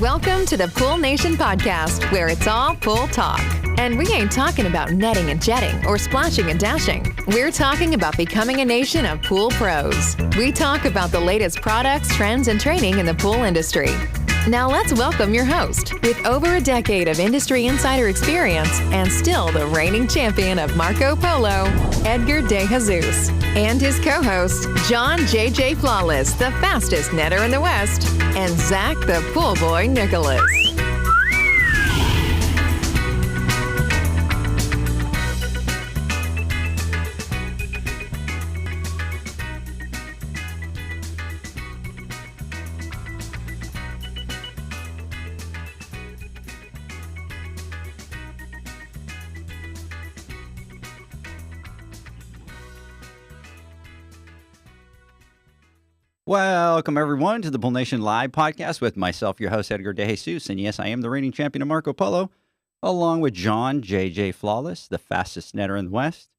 Welcome to the Pool Nation podcast, where it's all pool talk. And we ain't talking about netting and jetting or splashing and dashing. We're talking about becoming a nation of pool pros. We talk about the latest products, trends, and training in the pool industry. Now let's welcome your host, with over a decade of industry insider experience and still the reigning champion of Marco Polo, Edgar De Jesus, and his co-host, John JJ Flawless, the fastest netter in the West, and Zach the Pool Boy Nicholas. Welcome, everyone, to the Pool Nation Live podcast with myself, your host, Edgar De Jesus. And yes, I am the reigning champion of Marco Polo, along with John JJ Flawless, the fastest netter in the West,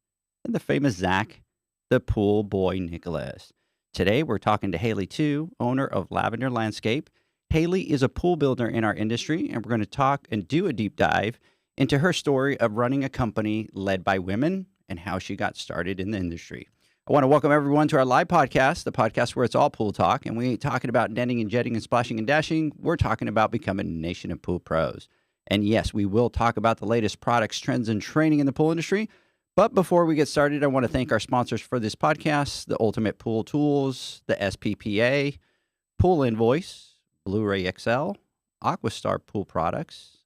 and the famous Zach, the Pool Boy Nicholas. Today, we're talking to Haley Tu, owner of Lavender Landscape. Haley is a pool builder in our industry, and we're going to talk and do a deep dive into her story of running a company led by women and how she got started in the industry. I want to welcome everyone to our live podcast, the podcast where it's all pool talk, and we ain't talking about netting and jetting and splashing and dashing. We're talking about becoming a nation of pool pros. And yes, we will talk about the latest products, trends, and training in the pool industry. But before we get started, I want to thank our sponsors for this podcast, the Ultimate Pool Tools, the SPPA, Pool Invoice, Blu-ray XL, Aquastar Pool Products,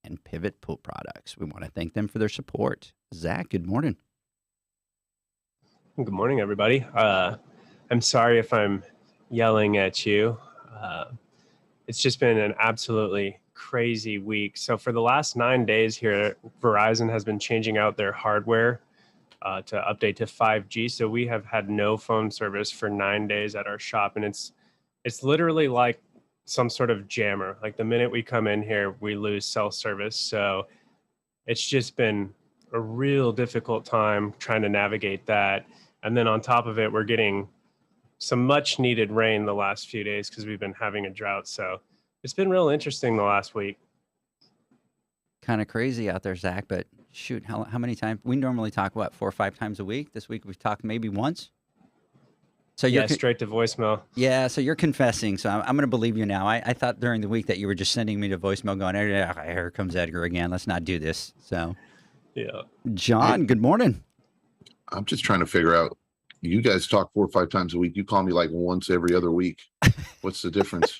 and Pivot Pool Products. We want to thank them for their support. Zach, good morning. Good morning, everybody. I'm sorry if I'm yelling at you. It's just been an absolutely crazy week. So for the last 9 days here, Verizon has been changing out their hardware to update to 5G. So we have had no phone service for 9 days at our shop. And it's literally like some sort of jammer. Like the minute we come in here, we lose cell service. So it's just been a real difficult time trying to navigate that. And then on top of it, we're getting some much needed rain the last few days because we've been having a drought. So it's been real interesting the last week. Kind of crazy out there, Zach, but shoot, how many times? We normally talk, 4 or 5 times a week? This week we've talked maybe once. So yeah, straight to voicemail. Yeah, so you're confessing. So I'm going to believe you now. I thought during the week that you were just sending me to voicemail going, here comes Edgar again. Let's not do this. So, yeah. John, good morning. I'm just trying to figure out, you guys talk 4 or 5 times a week. You call me like once every other week. What's the difference?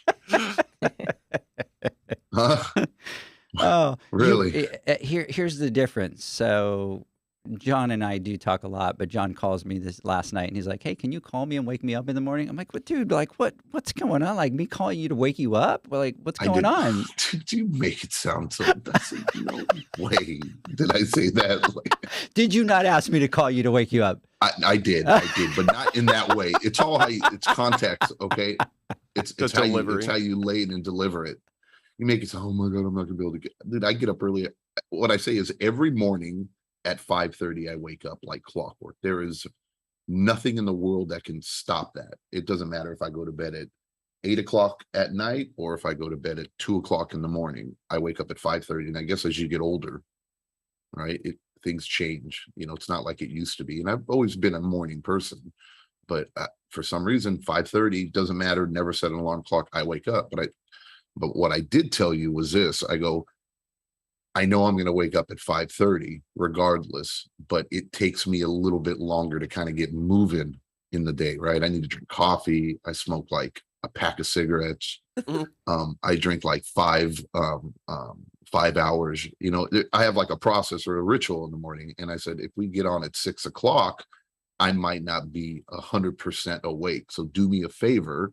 Huh? Oh, really? Here's the difference. So John and I do talk a lot, but John calls me this last night and he's like, hey, can you call me and wake me up in the morning? I'm like, what, dude, like, what's going on? Like me calling you to wake you up? Well, like, what's going on? Did you make it sound so, that's no way. Did I say that? Like, did you not ask me to call you to wake you up? I did, but not in that way. It's all it's context, okay? It's how you lay it and deliver it. You make it sound, oh my God, I'm not gonna be able to get, dude, I get up early. What I say is every morning at 5:30, I wake up like clockwork. There is nothing in the world that can stop that. It doesn't matter if I go to bed at 8 o'clock at night or if I go to bed at 2 o'clock in the morning. I wake up at 5:30, and I guess as you get older, right, things change. You know, it's not like it used to be. And I've always been a morning person, but for some reason, 5:30 doesn't matter. Never set an alarm clock. I wake up. But what I did tell you was this. I know I'm going to wake up at 5:30 regardless, but it takes me a little bit longer to kind of get moving in the day, right? I need to drink coffee. I smoke like a pack of cigarettes. I drink like 5 hours. You know, I have like a process or a ritual in the morning. And I said, if we get on at 6 o'clock, I might not be 100% awake. So do me a favor,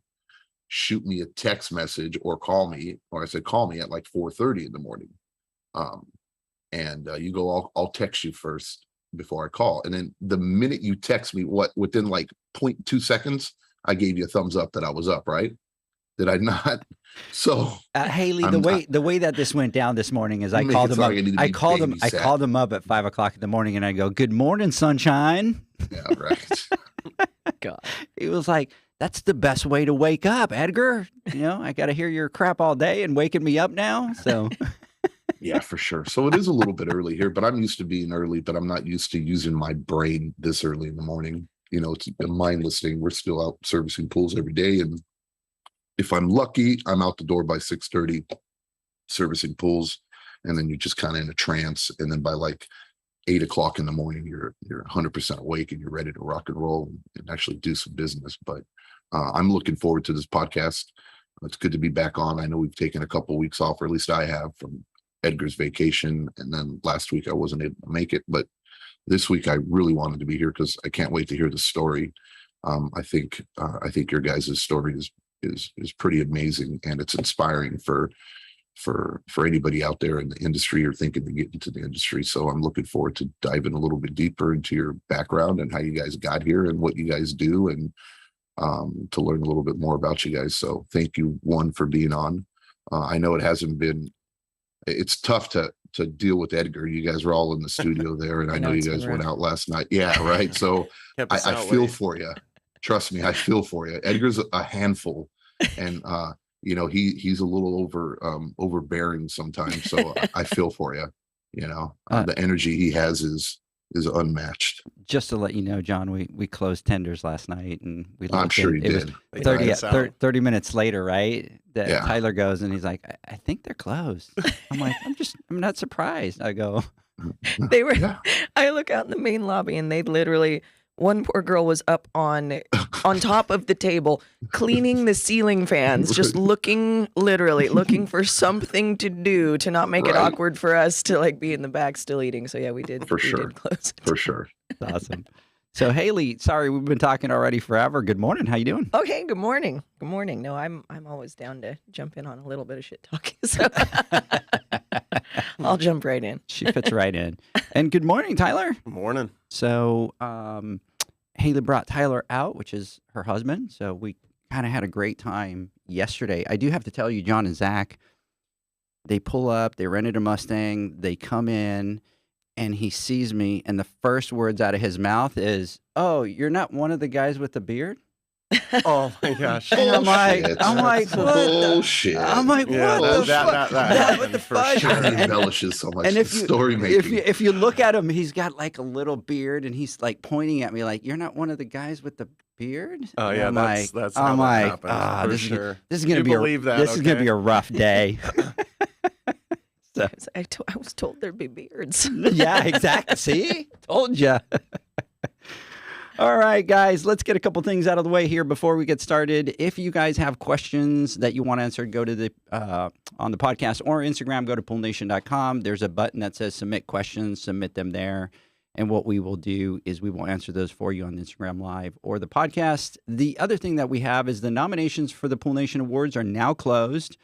shoot me a text message or call me. Or I said, call me at like 4:30 in the morning. You go, I'll text you first before I call. And then the minute you text me, within like 0.2 seconds, I gave you a thumbs up that I was up, right? Did I not? So Haley, the way that this went down this morning is I called him up. I called him up at 5 o'clock in the morning and I go, good morning, sunshine. Yeah, right. God. He was like, that's the best way to wake up, Edgar. I got to hear your crap all day and waking me up now. So Yeah, for sure. So it is a little bit early here, but I'm used to being early, but I'm not used to using my brain this early in the morning. It's mindless thing. We're still out servicing pools every day. And if I'm lucky, I'm out the door by 6:30 servicing pools. And then you're just kind of in a trance. And then by like 8 o'clock in the morning, you're 100% awake and you're ready to rock and roll and actually do some business. But I'm looking forward to this podcast. It's good to be back on. I know we've taken a couple of weeks off, or at least I have, from Edgar's vacation, and then last week I wasn't able to make it, but this week I really wanted to be here because I can't wait to hear the story. I think your guys' story is pretty amazing, and it's inspiring for anybody out there in the industry or thinking to get into the industry. So I'm looking forward to diving a little bit deeper into your background and how you guys got here and what you guys do, and to learn a little bit more about you guys. So thank you, one, for being on. I know it's tough to deal with Edgar. You guys were all in the studio there, and I know you guys went out last night. Yeah, right. So I feel for you. Trust me, I feel for you. Edgar's a handful, and he's a little overbearing sometimes. So I feel for you. The energy he has is unmatched. Just to let you know, John, we closed tenders last night, and I'm sure he did. 30 minutes later, right? Tyler goes and he's like, I think they're closed. I'm like, I'm not surprised. I go, they were. Yeah. I look out in the main lobby, and they literally, one poor girl was up on top of the table cleaning the ceiling fans, just literally looking for something to do to not make it awkward for us to like be in the back still eating. So yeah, we did. We did close it. For sure. Awesome. So Haley, sorry, we've been talking already forever. Good morning. How you doing? Okay. Good morning. Good morning. No, I'm always down to jump in on a little bit of shit talking. So I'll jump right in. She fits right in. And good morning, Tyler. Good morning. So Haley brought Tyler out, which is her husband. So we kind of had a great time yesterday. I do have to tell you, John and Zach, they pull up, they rented a Mustang, they come in, and he sees me, and the first words out of his mouth is, "Oh, you're not one of the guys with the beard?" Oh my gosh! And I'm like, what? Bullshit. I'm like, what the fuck? What the fuck? Sure. He embellishes so much. And story making. If you look at him, he's got like a little beard, and he's like pointing at me, like, "You're not one of the guys with the beard?" Oh yeah, that's how that like, happens, this sure. Is gonna be this is gonna be a rough day. So. I was told there'd be beards. Yeah, exactly. See? Told you. All right, guys, let's get a couple things out of the way here before we get started. If you guys have questions that you want answered, go to the on the podcast or Instagram, go to poolnation.com. There's a button that says submit questions, submit them there. And what we will do is we will answer those for you on Instagram Live or the podcast. The other thing that we have is the nominations for the Pool Nation Awards are now closed.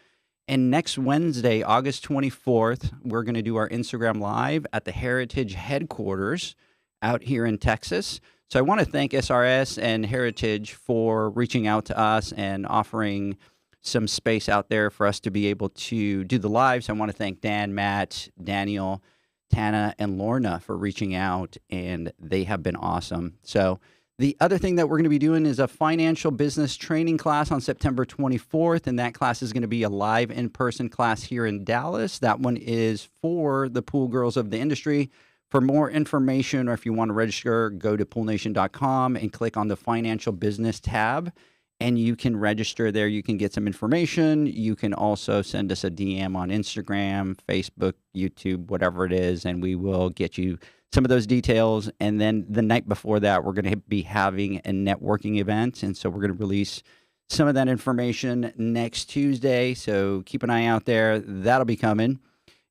And next Wednesday, August 24th, we're going to do our Instagram Live at the Heritage headquarters out here in Texas. So I want to thank SRS and Heritage for reaching out to us and offering some space out there for us to be able to do the lives. I want to thank Dan, Matt, Daniel, Tana, and Lorna for reaching out, and they have been awesome. So the other thing that we're going to be doing is a financial business training class on September 24th, and that class is going to be a live in-person class here in Dallas. That one is for the pool girls of the industry. For more information, or if you want to register, go to poolnation.com and click on the financial business tab, and you can register there. You can get some information. You can also send us a DM on Instagram, Facebook, YouTube, whatever it is, and we will get you some of those details. And then the night before that, we're going to be having a networking event. And so we're going to release some of that information next Tuesday. So keep an eye out there. That'll be coming.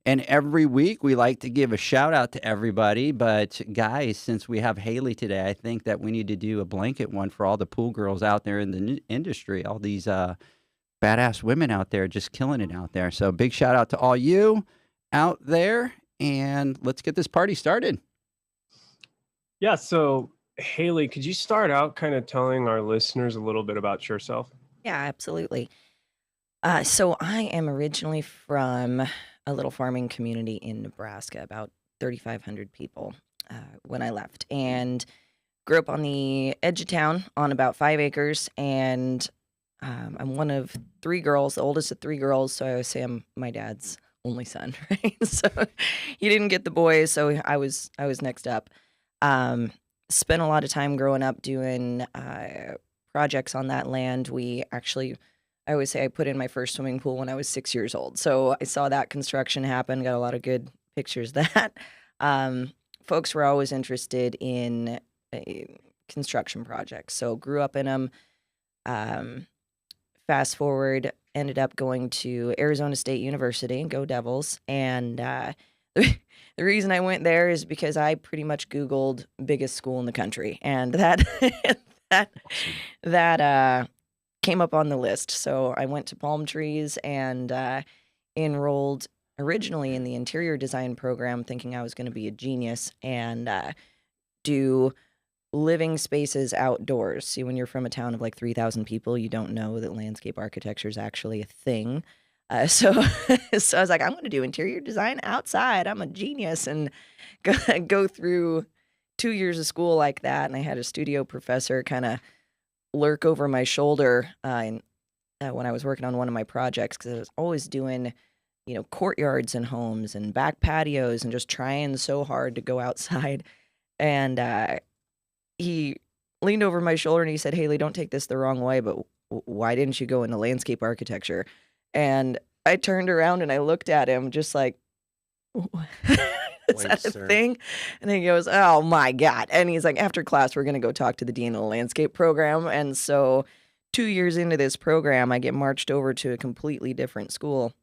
And every week we like to give a shout out to everybody. But guys, since we have Haley today, I think that we need to do a blanket one for all the pool girls out there in the industry, all these badass women out there just killing it out there. So big shout out to all you out there. And let's get this party started. Yeah, so Haley, could you start out kind of telling our listeners a little bit about yourself? Yeah, absolutely. So I am originally from a little farming community in Nebraska, about 3,500 people when I left. And grew up on the edge of town on about 5 acres, and I'm one of 3 girls, the oldest of 3 girls. So I always say I'm my dad's only son, right? So he didn't get the boys, so I was next up. Spent a lot of time growing up doing projects on that land. I always say I put in my first swimming pool when I was 6 years old. So I saw that construction happen, got a lot of good pictures of that. Folks were always interested in construction projects, so grew up in them. Fast forward, ended up going to Arizona State University, go Devils, and the reason I went there is because I pretty much Googled biggest school in the country, and that came up on the list. So I went to Palm Trees and enrolled originally in the interior design program, thinking I was going to be a genius and do living spaces outdoors. See, when you're from a town of like 3,000 people, you don't know that landscape architecture is actually a thing. So I was like, I'm going to do interior design outside. I'm a genius, and go through 2 years of school like that. And I had a studio professor kind of lurk over my shoulder when I was working on one of my projects, because I was always doing, courtyards and homes and back patios and just trying so hard to go outside. And he leaned over my shoulder and he said, "Haley, don't take this the wrong way, but why didn't you go into landscape architecture?" And I turned around and I looked at him just like, is that a thing? And he goes, "Oh my God." And he's like, "After class, we're going to go talk to the dean of the landscape program." And so 2 years into this program, I get marched over to a completely different school.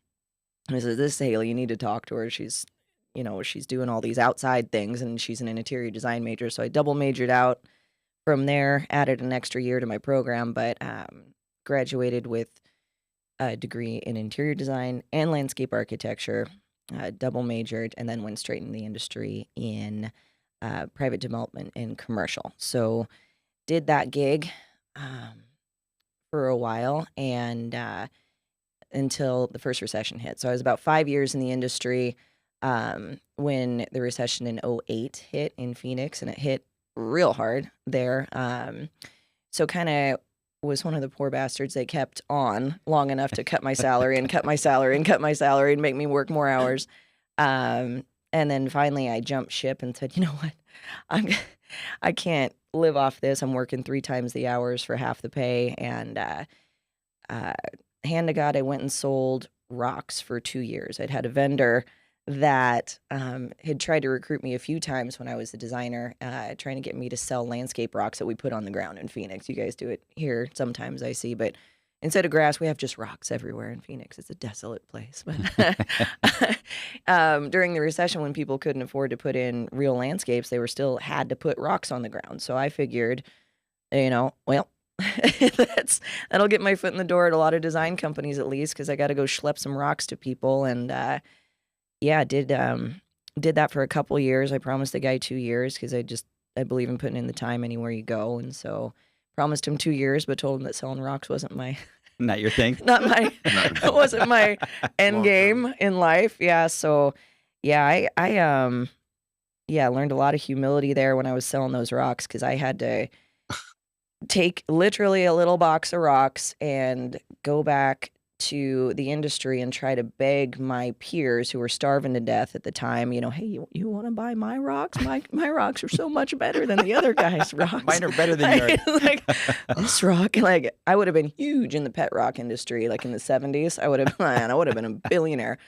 And he says, "This is Haley, you need to talk to her. She's doing all these outside things, and she's an interior design major." So I double majored out from there, added an extra year to my program, but graduated with a degree in interior design and landscape architecture, double majored, and then went straight into the industry in private development and commercial. So did that gig for a while, and until the first recession hit. So I was about 5 years in the industry when the recession in 2008 hit in Phoenix, and it hit real hard there. So kind of was one of the poor bastards they kept on long enough to cut my salary and cut my salary and cut my salary and make me work more hours. And then finally I jumped ship and said, "You know what? I can't live off this. I'm working 3 times the hours for half the pay." And hand to God, I went and sold rocks for 2 years. I'd had a vendor that had tried to recruit me a few times when I was a designer, trying to get me to sell landscape rocks that we put on the ground in Phoenix. You guys do it here sometimes, I see, but instead of grass, we have just rocks everywhere in Phoenix. It's a desolate place. But during the recession, when people couldn't afford to put in real landscapes, they still had to put rocks on the ground. So I figured, well, that'll get my foot in the door at a lot of design companies, at least, because I got to go schlep some rocks to people. And did that for a couple years. I promised the guy 2 years because I believe in putting in the time anywhere you go. And so promised him 2 years, but told him that selling rocks wasn't not your thing. It wasn't my end game in life. Yeah. So I learned a lot of humility there when I was selling those rocks, because I had to take literally a little box of rocks and go back to the industry and try to beg my peers who were starving to death at the time, "Hey, you want to buy my rocks? My rocks are so much better than the other guys' rocks. Mine are better than yours." Like, this rock, like, I would have been huge in the pet rock industry, like in the 70s. I would have been a billionaire.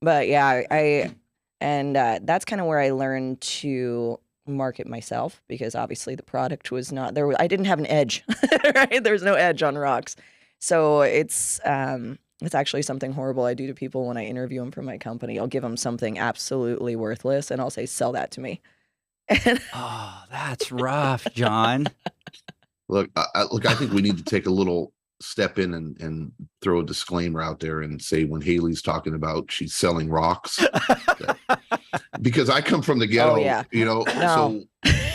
But yeah, that's kind of where I learned to market myself, because obviously the product was not there. I didn't have an edge, right? There was no edge on rocks. So it's actually something horrible I do to people when I interview them for my company. I'll give them something absolutely worthless, and I'll say, "Sell that to me." Oh, that's rough, John. Look, I think we need to take a little step in and throw a disclaimer out there and say, when Haley's talking about she's selling rocks, because I come from the ghetto, No. so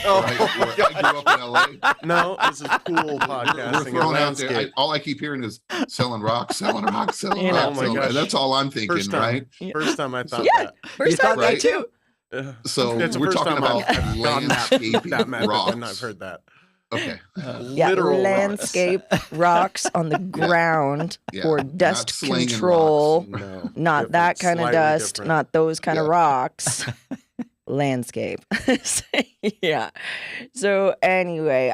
I grew up in LA. No, this is cool podcasting. We're thrown out there. All I keep hearing is selling rocks, selling rocks. Oh my gosh. And that's all I'm thinking, right? First time I thought Yeah, that. first time right? that too. So That's the we're first talking time about I've done landscaping that method, rocks. and I've heard that. Okay. Yeah, Literal landscape rocks on the ground for Not dust slinging control. rocks. No, Not different, that kind of slightly dust, different. not those kind of Yeah. rocks. Landscape. Yeah. So anyway,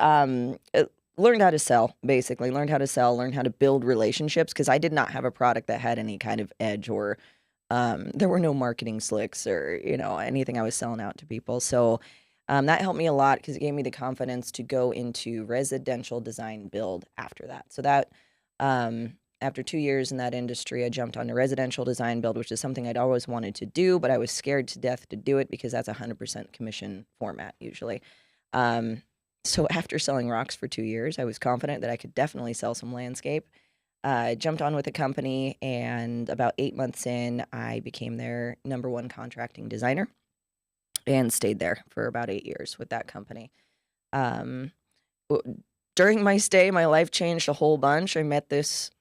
learned how to sell, basically. Learned how to sell, learned how to build relationships because I did not have a product that had any kind of edge or there were no marketing slicks or, anything I was selling out to people. So that helped me a lot because it gave me the confidence to go into residential design build after that. So that after 2 years in that industry, I jumped onto residential design build, which is something I'd always wanted to do, but I was scared to death to do it because that's 100% commission format usually. So after selling rocks for 2 years, I was confident that I could definitely sell some landscape. I jumped on with the company, and about 8 months in, I became their number one contracting designer and stayed there for about 8 years with that company. Um, During my stay, my life changed a whole bunch. I met this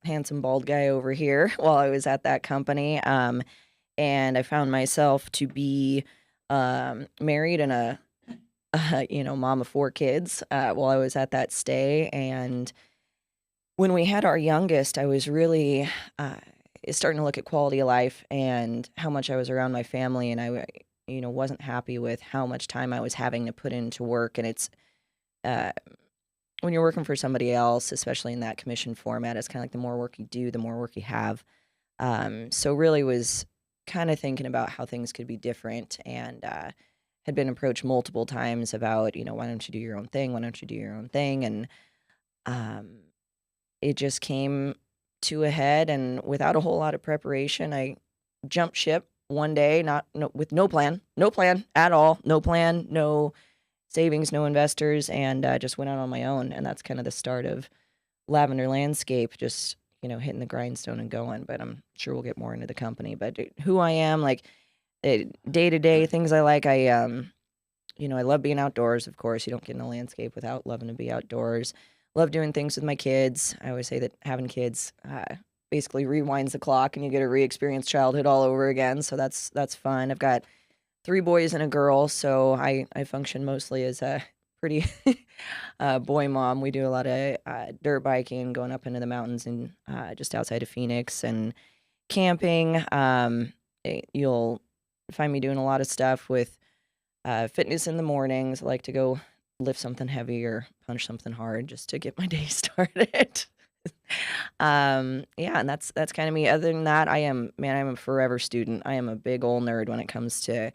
handsome bald guy over here while I was at that company, and I found myself to be married and a mom of 4 kids while I was at that stay. And when we had our youngest, I was really starting to look at quality of life and how much I was around my family, and I wasn't happy with how much time I was having to put into work. And it's when you're working for somebody else, especially in that commission format, it's kind of like the more work you do, the more work you have. So really was kind of thinking about how things could be different, and had been approached multiple times about, why don't you do your own thing? Why don't you do your own thing? And it just came to a head, and without a whole lot of preparation, I jumped ship one day, with no plan at all, no plan, no savings, no investors, and just went out on my own. And that's kind of the start of Lavender Landscape, just, hitting the grindstone and going. But I'm sure we'll get more into the company. But who I am, like day to day things I like, I love being outdoors, of course. You don't get in a landscape without loving to be outdoors. Love doing things with my kids. I always say that having kids basically rewinds the clock and you get to re-experience childhood all over again. So that's fun. I've got 3 boys and a girl, so I function mostly as a pretty boy mom. We do a lot of dirt biking, going up into the mountains and just outside of Phoenix, and camping. You'll find me doing a lot of stuff with fitness in the mornings. I like to go lift something heavy or punch something hard just to get my day started. Yeah, and that's kind of me. Other than that, I'm a forever student. I am a big old nerd when it comes to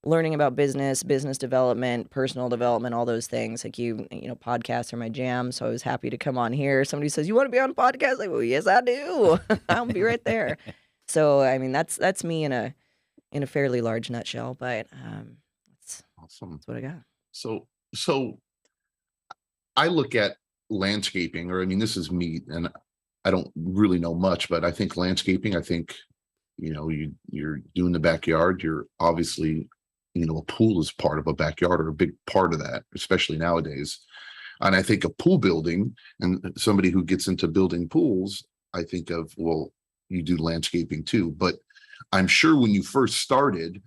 learning about business development, personal development, all those things. Like podcasts are my jam. So I was happy to come on here. Somebody says, "You want to be on a podcast?" Like, well, yes, I do. I'll be right there. So I mean, that's me in a fairly large nutshell. But that's Awesome. That's what I got. So I look at landscaping, or I mean, this is me, and I don't really know much, but I think landscaping, you're doing the backyard. You're obviously, a pool is part of a backyard, or a big part of that, especially nowadays. And I think of pool building, and somebody who gets into building pools, I think of, well, you do landscaping too. But I'm sure when you first started,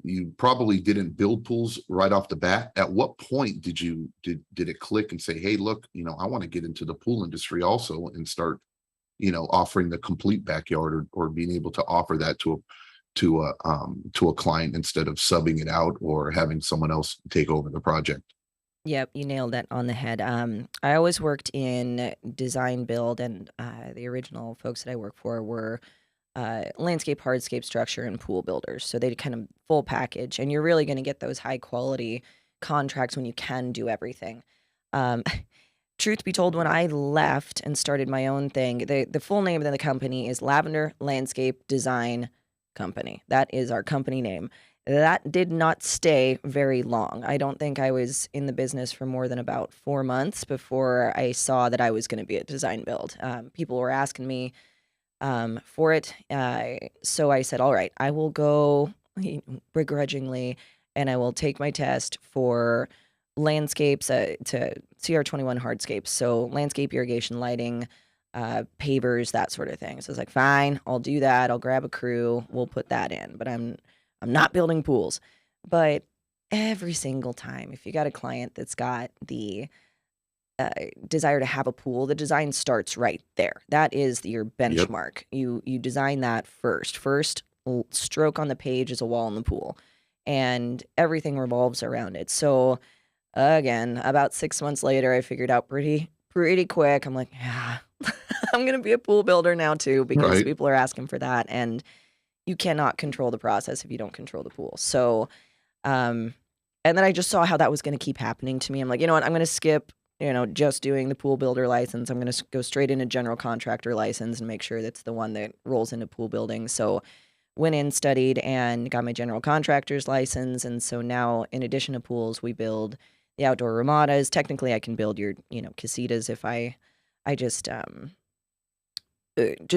you probably didn't build pools right off the bat. At what point did it click and say, hey, look, I want to get into the pool industry also and start, offering the complete backyard, or being able to offer that to a client instead of subbing it out or having someone else take over the project? Yep, you nailed that on the head. I always worked in design build, and the original folks that I worked for were landscape, hardscape, structure, and pool builders. So they kind of full package, and you're really going to get those high quality contracts when you can do everything. Truth be told, when I left and started my own thing, the full name of the company is Lavender Landscape Design Company. That is our company name. That did not stay very long. I don't think I was in the business for more than about 4 months before I saw that I was going to be a design build. People were asking me for it. So I said, all right, I will go begrudgingly, and I will take my test for landscapes to CR21 hardscapes. So landscape, irrigation, lighting, pavers, that sort of thing. So I was like, fine, I'll do that. I'll grab a crew. We'll put that in. But I'm I'm not building pools. But every single time, if you got a client that's got the desire to have a pool, the design starts right there. That is your benchmark. You design that first. First stroke on the page is a wall in the pool, and everything revolves around it. So again, about 6 months later, I figured out pretty quick. I'm like, yeah, I'm gonna be a pool builder now too, because people are asking for that, and you cannot control the process if you don't control the pool. So, and then I just saw how that was going to keep happening to me. I'm like, you know what? I'm going to skip, just doing the pool builder license. I'm going to go straight into general contractor license and make sure that's the one that rolls into pool building. So went in, studied, and got my general contractor's license. And so now, in addition to pools, we build the outdoor ramadas. Technically, I can build your, casitas if I just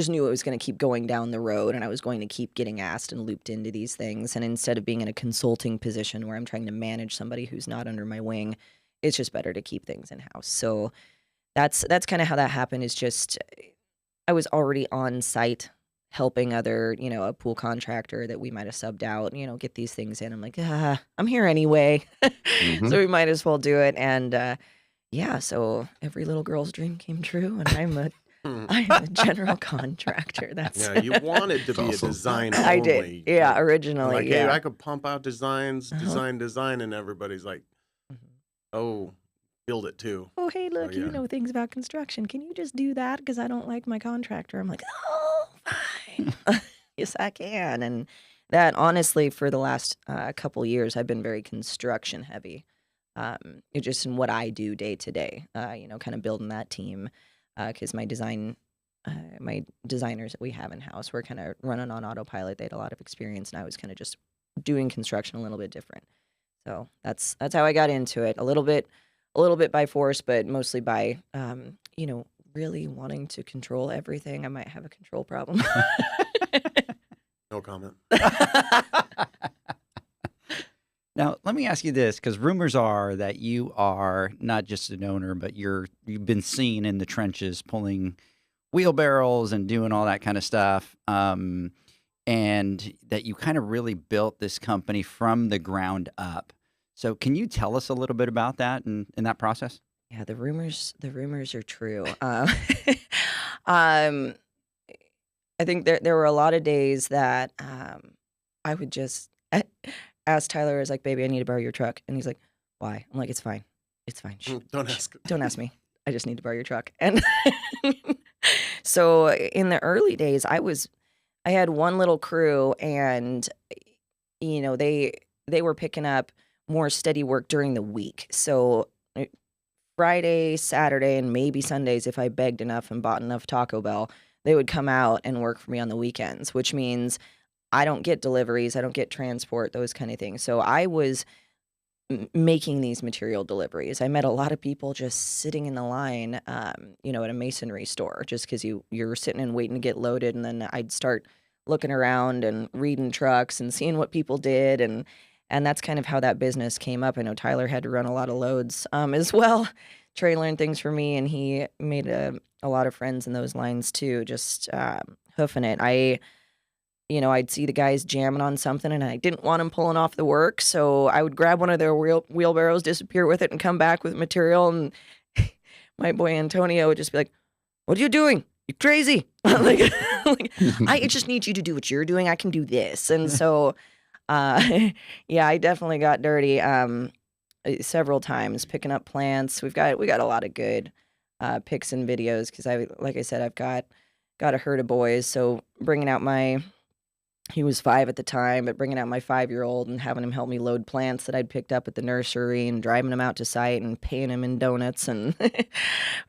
knew it was going to keep going down the road, and I was going to keep getting asked and looped into these things. And instead of being in a consulting position where I'm trying to manage somebody who's not under my wing, it's just better to keep things in house. So that's kind of how that happened. Is just I was already on site helping other, a pool contractor that we might have subbed out, get these things in. I'm like, I'm here anyway, so we might as well do it. And so every little girl's dream came true, and I'm a general contractor. That's you wanted to be a designer. I did. Yeah, originally. Like, hey, I could pump out designs, design, and everybody's like, oh, build it too. Oh, hey, look, you know things about construction. Can you just do that? Because I don't like my contractor. I'm like, oh, fine. Yes, I can. And that, honestly, for the last couple years, I've been very construction heavy. Just in what I do day to day, kind of building that team. Because my designers that we have in house were kind of running on autopilot. They had a lot of experience, and I was kind of just doing construction a little bit different. So that's how I got into it. A little bit by force, but mostly by really wanting to control everything. I might have a control problem. No comment. Now, let me ask you this, because rumors are that you are not just an owner, but you've been seen in the trenches pulling wheelbarrows and doing all that kind of stuff, and that you kind of really built this company from the ground up. So can you tell us a little bit about that and in that process? Yeah, the rumors are true. I think there were a lot of days that I would just ask Tyler, I was like, baby, I need to borrow your truck. And he's like, why? I'm like, it's fine. It's fine. Shh. Don't ask me. I just need to borrow your truck. And so in the early days, I had one little crew, and, they were picking up more steady work during the week. So Friday, Saturday, and maybe Sundays, if I begged enough and bought enough Taco Bell, they would come out and work for me on the weekends, which means I don't get deliveries, I don't get transport, those kind of things. So I was making these material deliveries. I met a lot of people just sitting in the line, at a masonry store, just because you're sitting and waiting to get loaded, and then I'd start looking around and reading trucks and seeing what people did, and that's kind of how that business came up. I know Tyler had to run a lot of loads as well, trailer and things for me, and he made a lot of friends in those lines too, just hoofing it. I'd see the guys jamming on something, and I didn't want them pulling off the work, so I would grab one of their wheelbarrows, disappear with it, and come back with material, and my boy Antonio would just be like, what are you doing? You crazy? I just need you to do what you're doing. I can do this. And so, I definitely got dirty several times picking up plants. We got a lot of good pics and videos, because like I said, I've got a herd of boys, so bringing out he was 5 at the time, but bringing out my 5-year-old and having him help me load plants that I'd picked up at the nursery, and driving them out to site and paying him in donuts. And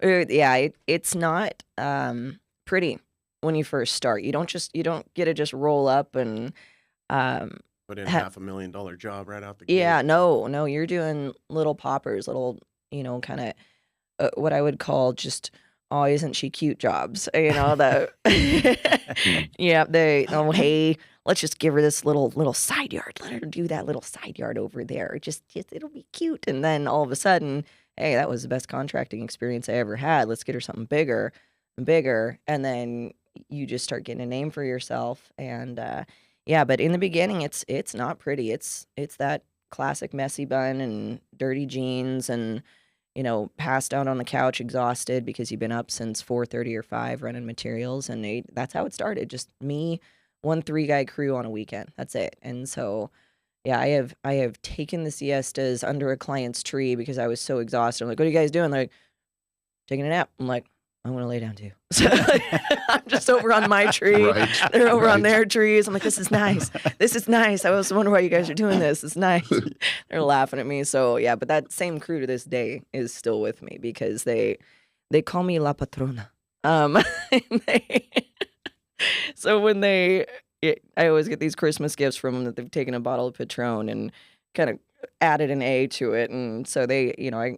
it's not pretty when you first start. You don't get to just roll up and put in $500,000 job right out the gate. Yeah, no, you're doing little poppers, little, kind of what I would call just, oh, isn't she cute jobs? Hey, let's just give her this little side yard. Let her do that little side yard over there. Just it'll be cute. And then all of a sudden, hey, that was the best contracting experience I ever had. Let's get her something bigger. And then you just start getting a name for yourself. And yeah, but in the beginning, it's not pretty. It's that classic messy bun and dirty jeans and, passed out on the couch exhausted because you've been up since 4:30 or 5 running materials, and that's how it started. Just me, one 3-guy crew on a weekend. That's it. And so, yeah, I have taken the siestas under a client's tree because I was so exhausted. I'm like, "What are you guys doing?" They're like, "Taking a nap." I'm like, "I want to lay down too." So I'm just over on my tree. Right. They're over on Right. their trees. I'm like, "This is nice. This is nice. I was wondering why you guys are doing this. It's nice." They're laughing at me. So yeah, but that same crew to this day is still with me because they call me La Patrona. And so when I always get these Christmas gifts from them that they've taken a bottle of Patron and kind of added an A to it, and so they, I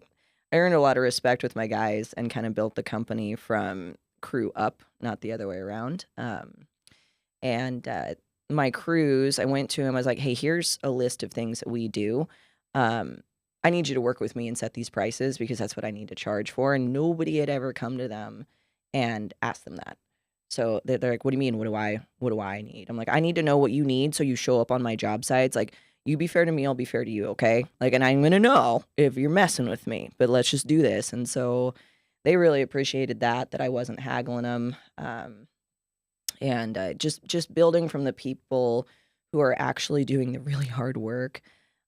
earned a lot of respect with my guys and kind of built the company from crew up, not the other way around. And my crews, I went to him. I was like, "Hey, here's a list of things that we do. I need you to work with me and set these prices because that's what I need to charge for." And nobody had ever come to them and asked them that. So they're like, "What do you mean? What do I need?" I'm like, "I need to know what you need so you show up on my job sites. Like, you be fair to me, I'll be fair to you, okay? Like, and I'm gonna know if you're messing with me, but let's just do this." And so they really appreciated that I wasn't haggling them. And just building from the people who are actually doing the really hard work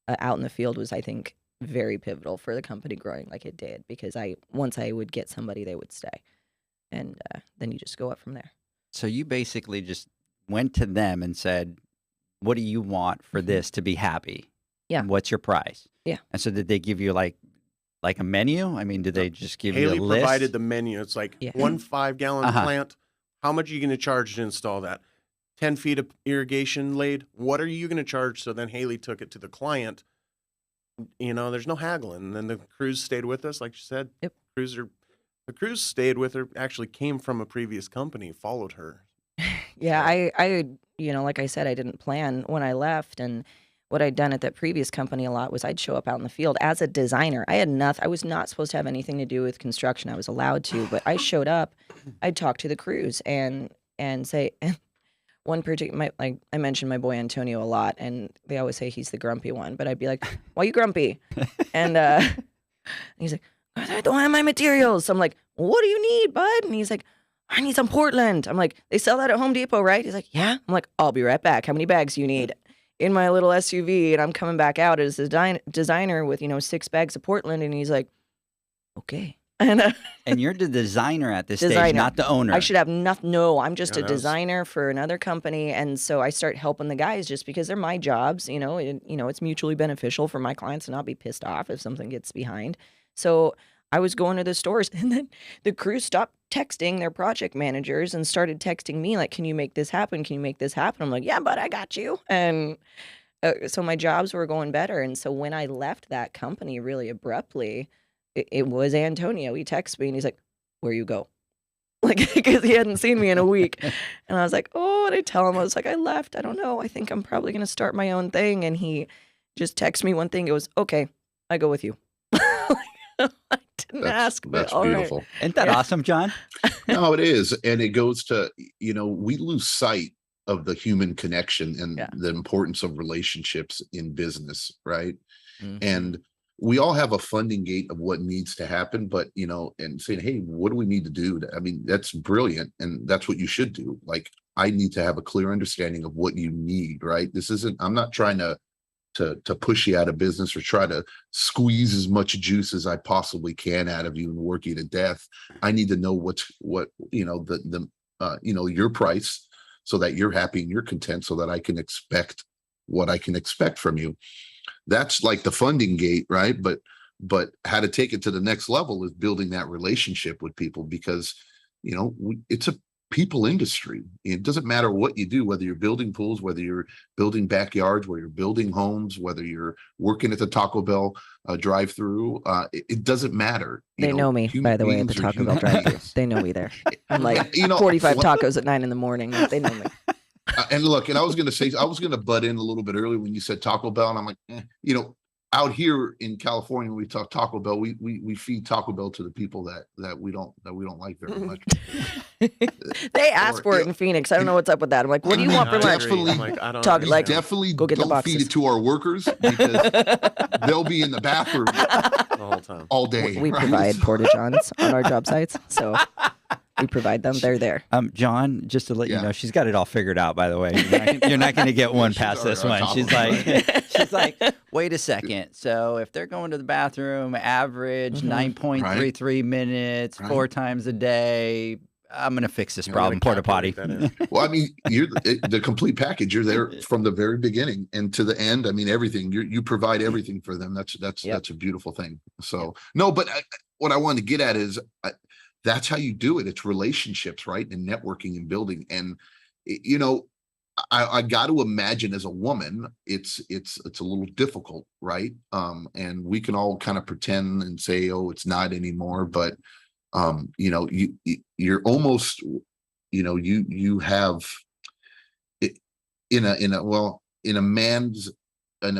out in the field was, I think, very pivotal for the company growing like it did, because once I would get somebody, they would stay. And then you just go up from there. So you basically just went to them and said, "What do you want for this to be happy? Yeah. And what's your price?" Yeah. And so did they give you like a menu? I mean, did they just give Haley you a list? provided the menu. It's like Yeah. 1 5-gallon Uh-huh. plant. How much are you going to charge to install that? 10 feet of irrigation laid. What are you going to charge? So then Haley took it to the client. There's no haggling. And then the crews stayed with us, like you said. Yep. The crews stayed with her. Actually came from a previous company, followed her. Yeah, I like I said, I didn't plan when I left, and what I'd done at that previous company a lot was I'd show up out in the field as a designer. I was not supposed to have anything to do with construction. I was allowed to, but I showed up. I'd talk to the crews and say, one particular, like I mentioned my boy Antonio a lot, and they always say he's the grumpy one, but I'd be like, "Why you grumpy?" And he's like, "I don't have my materials." So I'm like, "What do you need, bud?" And he's like, "I need some Portland." I'm like, "They sell that at Home Depot, right?" He's like, "Yeah." I'm like, "I'll be right back. How many bags do you need?" In my little SUV, and I'm coming back out as a designer with 6 bags of Portland, and he's like, "Okay." And you're the designer at this stage, Designer. not the owner. I should have nothing. No, I'm just Yeah, a that was- designer for another company, and so I start helping the guys just because they're my jobs. It's mutually beneficial for my clients to not be pissed off if something gets behind. So I was going to the stores, and then the crew stopped texting their project managers and started texting me like, "Can you make this happen? Can you make this happen?" I'm like, "Yeah, but I got you." And so my jobs were going better. And so when I left that company really abruptly, it was Antonio. He texted me and he's like, "Where you go?" Like, because he hadn't seen me in a week. And I was like, "Oh," and I tell him, I was like, "I left. I don't know. I think I'm probably going to start my own thing." And he just texts me one thing. It was, "Okay, I go with you." I didn't ask, but That's all right. beautiful. Isn't that awesome, John? No, it is. And it goes to, we lose sight of the human connection and Yeah. the importance of relationships in business, right? Mhm. And we all have a funding gate of what needs to happen, but and saying, "Hey, what do we need to do?" I mean, that's brilliant, and that's what you should do. Like, I need to have a clear understanding of what you need, right? I'm not trying to push you out of business or try to squeeze as much juice as I possibly can out of you and work you to death. I need to know your price, so that you're happy and you're content, so that I can expect what I can expect from you. That's like the funding gate, right? But how to take it to the next level is building that relationship with people, because it's a people industry. It doesn't matter what you do, whether you're building pools, whether you're building backyards, whether you're building homes, whether you're working at the Taco Bell drive-through. It doesn't matter. They know me, human by the way, at the beings are Taco Bell human drive-thru. beings. They know me there. I'm like 45 45 tacos at 9 a.m. Like, they know me. And look, and I was going to butt in a little bit earlier when you said Taco Bell, and I'm like, out here in California, when we talk Taco Bell, we feed Taco Bell to the people that we don't like very much. They asked for it in Phoenix. I don't know what's up with that. I'm like, what do you want for lunch? Definitely, I'm like, I don't Talk, like, definitely go get the don't feed boxes. it to our workers because they'll be in the bathroom the whole time. all day. We right? provide porta johns on our job sites, so we provide them. They're there. John, just to let you Yeah. know, she's got it all figured out. By the way, you're not going to get one She's past this already on one. top She's of it, like, she's like, wait a second. So if they're going to the bathroom, average 9.33 minutes, Right. 4 times a day. I'm going to fix this Yeah, problem. Porta potty. Well, I mean, you're the complete package. You're there from the very beginning and to the end. I mean, everything. You provide everything for them. That's a beautiful thing. So no, but what I wanted to get at is that's how you do it. It's relationships, right, and networking and building. And you know, I got to imagine as a woman, it's a little difficult, right? And we can all kind of pretend and say, oh, it's not anymore, but you know, you're almost, you know, you have it in a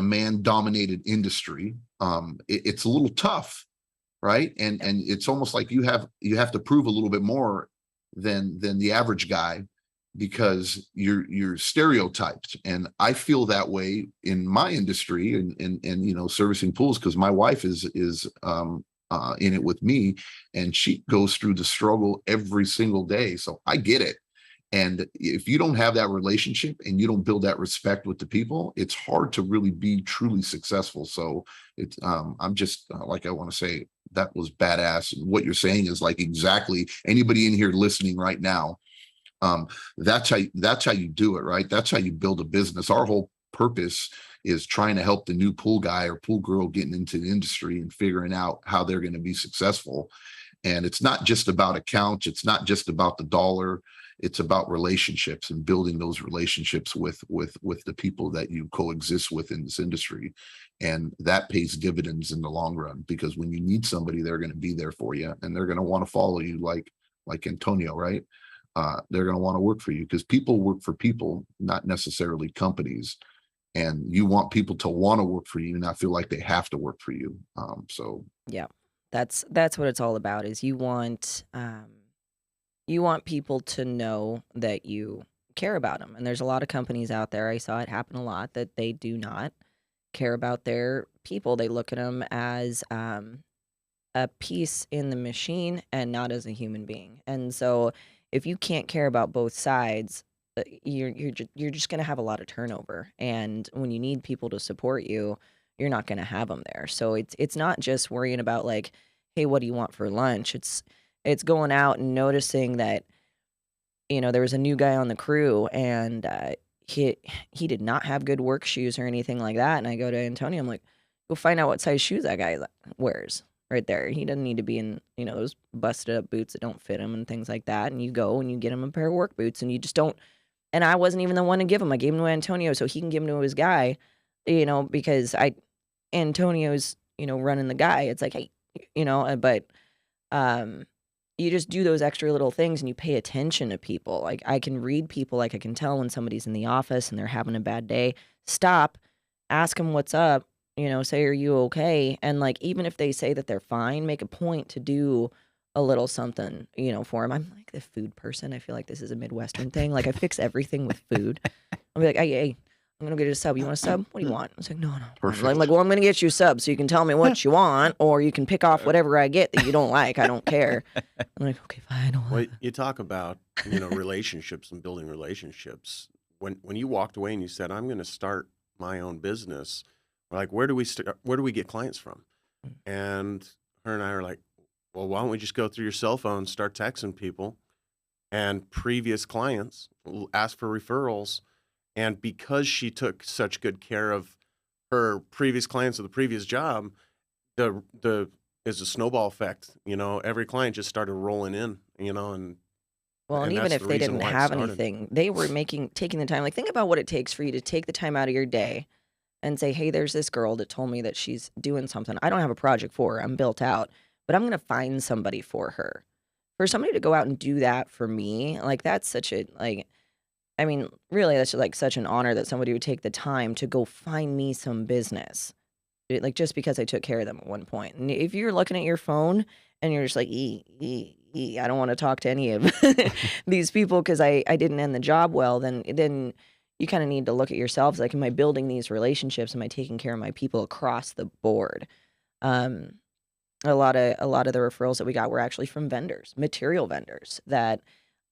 man dominated industry. It's a little tough, right? And it's almost like you have to prove a little bit more than the average guy because you're stereotyped. And I feel that way in my industry and you know, servicing pools because my wife is in it with me, and she goes through the struggle every single day. So I get it. And if you don't have that relationship and you don't build that respect with the people, it's hard to really be truly successful. So it's, I'm just like, I want to say that was badass. And what you're saying is like exactly anybody in here listening right now. That's how you do it, right? That's how you build a business. Our whole purpose is trying to help the new pool guy or pool girl getting into the industry and figuring out how they're going to be successful. And it's not just about accounts. It's not just about the dollar. It's about relationships and building those relationships with the people that you coexist with in this industry. And that pays dividends in the long run, because when you need somebody, they're going to be there for you and they're going to want to follow you like Antonio, right? They're going to want to work for you because people work for people, not necessarily companies. And you want people to want to work for you, not feel like they have to work for you. So yeah, that's what it's all about. Is you want people to know that you care about them. And there's a lot of companies out there. I saw it happen a lot that they do not care about their people. They look at them as a piece in the machine and not as a human being. And so if you can't care about both sides, you're just going to have a lot of turnover. And when you need people to support you, you're not going to have them there. So it's not just worrying about like, hey, what do you want for lunch? It's going out and noticing that, you know, there was a new guy on the crew and he did not have good work shoes or anything like that. And I go to Antonio, I'm like, go find out what size shoes that guy wears. Right there. He doesn't need to be in, you know, those busted up boots that don't fit him and things like that. And you go and you get him a pair of work boots and you just don't. And I wasn't even the one to give him. I gave him to Antonio so he can give him to his guy, you know, because Antonio's, you know, running the guy. It's like, hey, you know, but you just do those extra little things and you pay attention to people. Like I can read people, like I can tell when somebody's in the office and they're having a bad day. Stop, ask them what's up. You know, say, are you okay? And like, even if they say that they're fine, make a point to do a little something, you know, for them. I'm like the food person. I feel like this is a Midwestern thing. Like I fix everything with food. I'll be like, hey, I'm going to get you a sub. You want a sub? What do you want? I was like, no. Perfect. I'm like, well, I'm going to get you a sub so you can tell me what you want, or you can pick off whatever I get that you don't like. I don't care. I'm like, okay, fine. Well, you talk about, you know, relationships and building relationships. When you walked away and you said, I'm going to start my own business, we're like, where do we get clients from? And her and I are like, well, why don't we just go through your cell phone, start texting people and previous clients, ask for referrals. And because she took such good care of her previous clients of the previous job, the is a snowball effect. You know, every client just started rolling in, you know, and even if they didn't have anything, they were taking the time. Like, think about what it takes for you to take the time out of your day and say, hey, there's this girl that told me that she's doing something. I don't have a project for her. I'm built out, but I'm going to find somebody for her. For somebody to go out and do that for me, like, that's such a, like, I mean, really, that's like such an honor that somebody would take the time to go find me some business. Like, just because I took care of them at one point. And if you're looking at your phone and you're just like, I don't want to talk to any of these people because I didn't end the job well, then you kind of need to look at yourselves. Like, am I building these relationships? Am I taking care of my people across the board? A lot of the referrals that we got were actually from vendors, material vendors that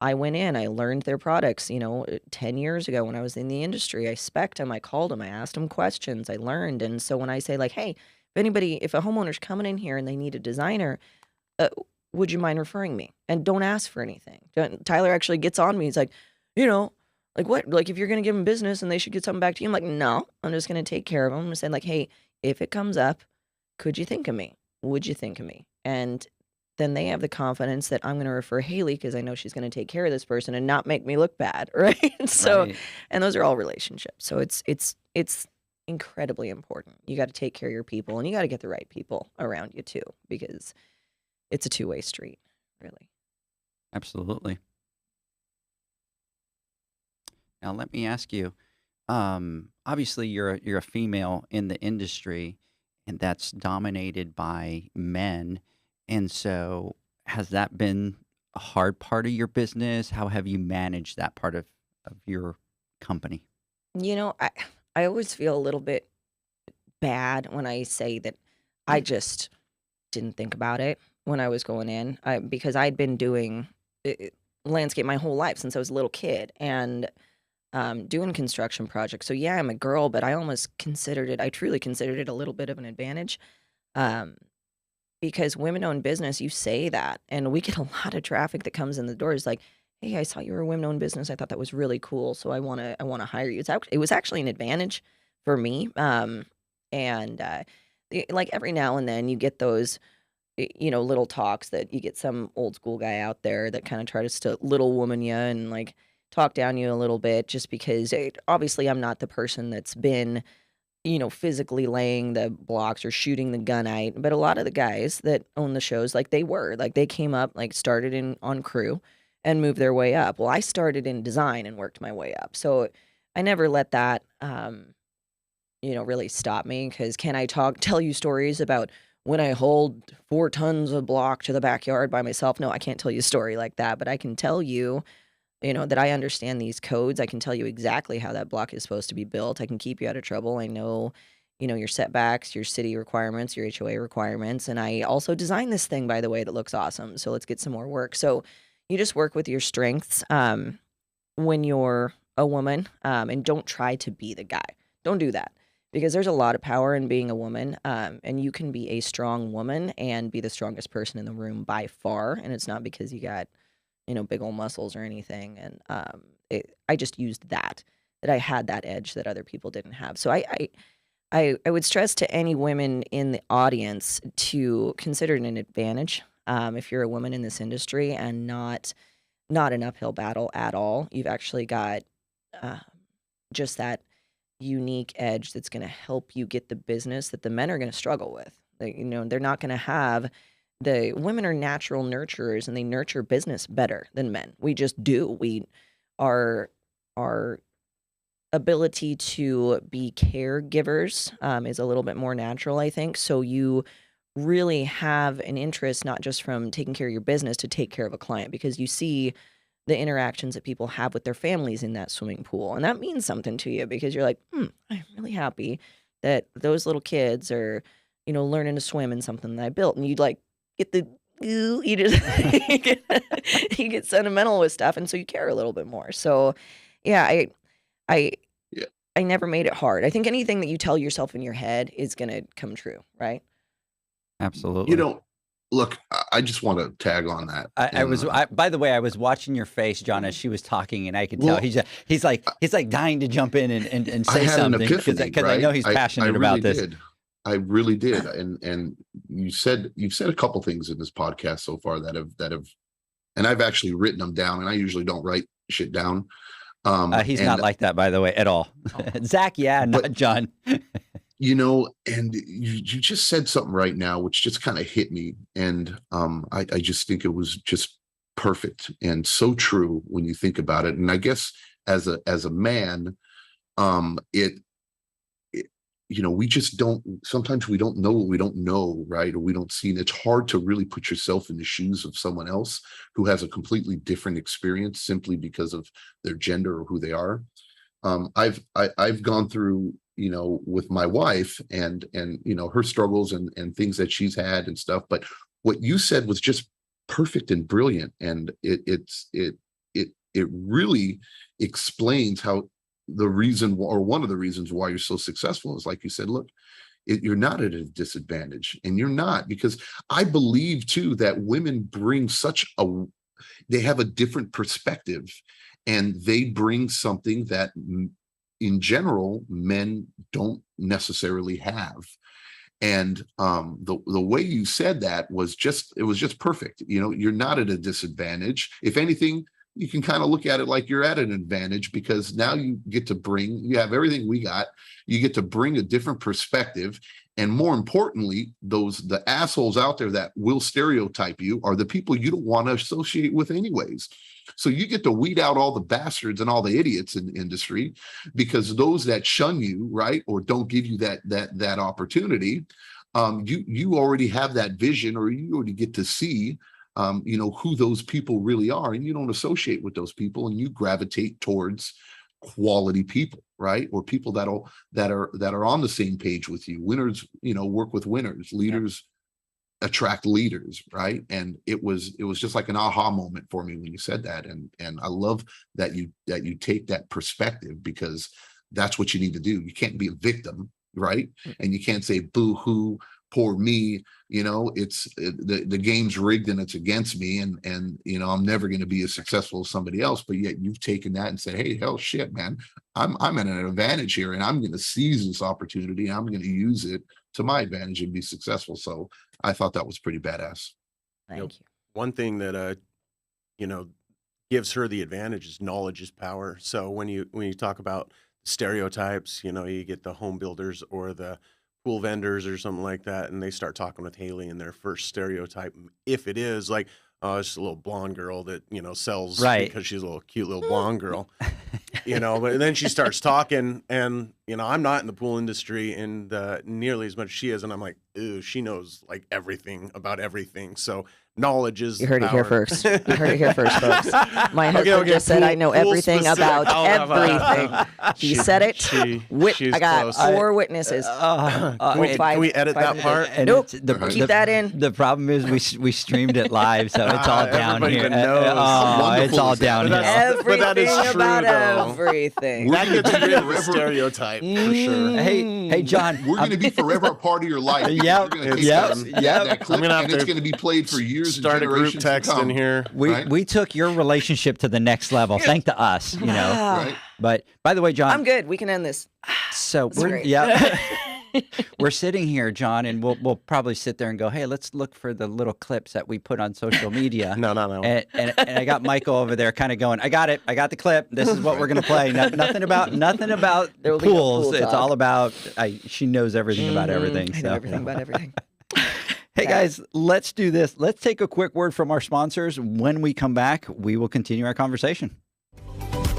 I went in, I learned their products, 10 years ago when I was in the industry. I spec'd them, I called them, I asked them questions, I learned. And so when I say like, hey, if a homeowner's coming in here and they need a designer, would you mind referring me? And don't ask for anything. Tyler actually gets on me. He's like, like what? Like if you're going to give them business and they should get something back to you, I'm like, no, I'm just going to take care of them. I'm saying like, hey, if it comes up, could you think of me? Would you think of me? And then they have the confidence that I'm going to refer Haley because I know she's going to take care of this person and not make me look bad, right? So, Right. and those are all relationships. So it's incredibly important. You got to take care of your people, and you got to get the right people around you too, because it's a two-way street, really. Absolutely. Now let me ask you. Obviously, you're a female in the industry, and that's dominated by men. And so, has that been a hard part of your business? How have you managed that part of your company? I always feel a little bit bad when I say that I just didn't think about it when I was going in, because I'd been doing landscape my whole life since I was a little kid, and doing construction projects. So yeah, I'm a girl, but I truly considered it a little bit of an advantage. Because women-owned business, you say that, and we get a lot of traffic that comes in the doors like, hey, I saw you were a women-owned business. I thought that was really cool. So I want to hire you. It was actually an advantage for me. Like every now and then you get those, little talks that you get some old school guy out there that kind of tries to little woman you and like talk down you a little bit just because obviously I'm not the person that's been, physically laying the blocks or shooting the gunite. But a lot of the guys that own the shows, like they came up, like started on crew and moved their way up. Well, I started in design and worked my way up. So I never let that, really stop me, because can I tell you stories about when I hauled 4 tons of block to the backyard by myself? No, I can't tell you a story like that, but I can tell you, that I understand these codes. I can tell you exactly how that block is supposed to be built. I can keep you out of trouble. I know, your setbacks, your city requirements, your HOA requirements. And I also designed this thing, by the way, that looks awesome. So let's get some more work. So you just work with your strengths when you're a woman, and don't try to be the guy. Don't do that, because there's a lot of power in being a woman, and you can be a strong woman and be the strongest person in the room by far. And it's not because you got big old muscles or anything. And I just used that I had that edge that other people didn't have. So I would stress to any women in the audience to consider it an advantage if you're a woman in this industry, and not an uphill battle at all. You've actually got just that unique edge that's going to help you get the business that the men are going to struggle with. They're not going to have. The women are natural nurturers, and they nurture business better than men. We just do. Our ability to be caregivers is a little bit more natural, I think. So you really have an interest, not just from taking care of your business, to take care of a client, because you see the interactions that people have with their families in that swimming pool. And that means something to you, because you're like, I'm really happy that those little kids are, learning to swim in something that I built. And you'd like get the, you just, you get sentimental with stuff. And so you care a little bit more. So yeah, I never made it hard. I think anything that you tell yourself in your head is going to come true. Right. Absolutely. Look, I just want to tag on that. By the way, I was watching your face, John, as she was talking, and I could tell he's like dying to jump in and say something, because I know he's passionate about this. I really did. And you've said a couple things in this podcast so far that have, and I've actually written them down, and I usually don't write shit down. He's not like that, by the way, at all. Zach, not John. And you just said something right now, which just kind of hit me. And I just think it was just perfect and so true when you think about it. And I guess as a man, we just don't, sometimes we don't know what we don't know, right? Or we don't see, and it's hard to really put yourself in the shoes of someone else who has a completely different experience simply because of their gender or who they are. I've gone through, with my wife and her struggles and things that she's had and stuff. But what you said was just perfect and brilliant, and it really explains how the reason, or one of the reasons why you're so successful is, like you said, look, you're not at a disadvantage, and you're not, because I believe too that women bring they have a different perspective, and they bring something that in general men don't necessarily have. And the way you said that was just perfect. You're not at a disadvantage. If anything, you can kind of look at it like you're at an advantage, because now you have everything we got. You get to bring a different perspective. And more importantly, the assholes out there that will stereotype you are the people you don't want to associate with anyways. So you get to weed out all the bastards and all the idiots in the industry, because those that shun you, right, or don't give you that opportunity, you already have that vision, or you already get to see who those people really are, and you don't associate with those people, and you gravitate towards quality people, right? Or people that are on the same page with you. Winners, work with winners. Leaders attract leaders, right? And it was just like an aha moment for me when you said that, and I love that you take that perspective, because that's what you need to do. You can't be a victim, right? And you can't say boo hoo, poor me. It's the game's rigged and it's against me, and I'm never going to be as successful as somebody else. But yet you've taken that and said, hey, hell shit, man, I'm at an advantage here, and I'm going to seize this opportunity, and I'm going to use it to my advantage and be successful. So I thought that was pretty badass. Thank you. One thing that gives her the advantage is knowledge is power. So when you talk about stereotypes, you get the home builders or the pool vendors or something like that, and they start talking with Haley, and their first stereotype, if it is like, oh, it's just a little blonde girl that sells, right, because she's a little cute little blonde girl, but then she starts talking, and I'm not in the pool industry and nearly as much as she is, and I'm like, ooh, she knows like everything about everything. So knowledge is You heard power. it here first. You heard it here first, folks. My husband just said I know everything about everything. He said it. I got close. 4 witnesses. Can we edit that part? Nope. Keep that in. The problem is we streamed it live, so it's all down everybody here. knows. It's all down here. Everything that is true, about though. everything. That gets rid of the stereotype for sure. Hey, John. We're going to be forever a part of your life. Yep. That clip, I'm gonna have and it's to going to be played for years. Start a group text in here. We took your relationship to the next level, thanks to us, Right. But by the way, John, I'm good. We can end this. So great. we're sitting here, John, and we'll probably sit there and go, hey, let's look for the little clips that we put on social media. No. And I got Michael over there kind of going, I got it. I got the clip. This is what we're going to play. Nothing about There will be no pools. pool It's talk. all about, she knows everything about everything. I know everything about everything. Hey, guys, let's do this. Let's take a quick word from our sponsors. When we come back, we will continue our conversation.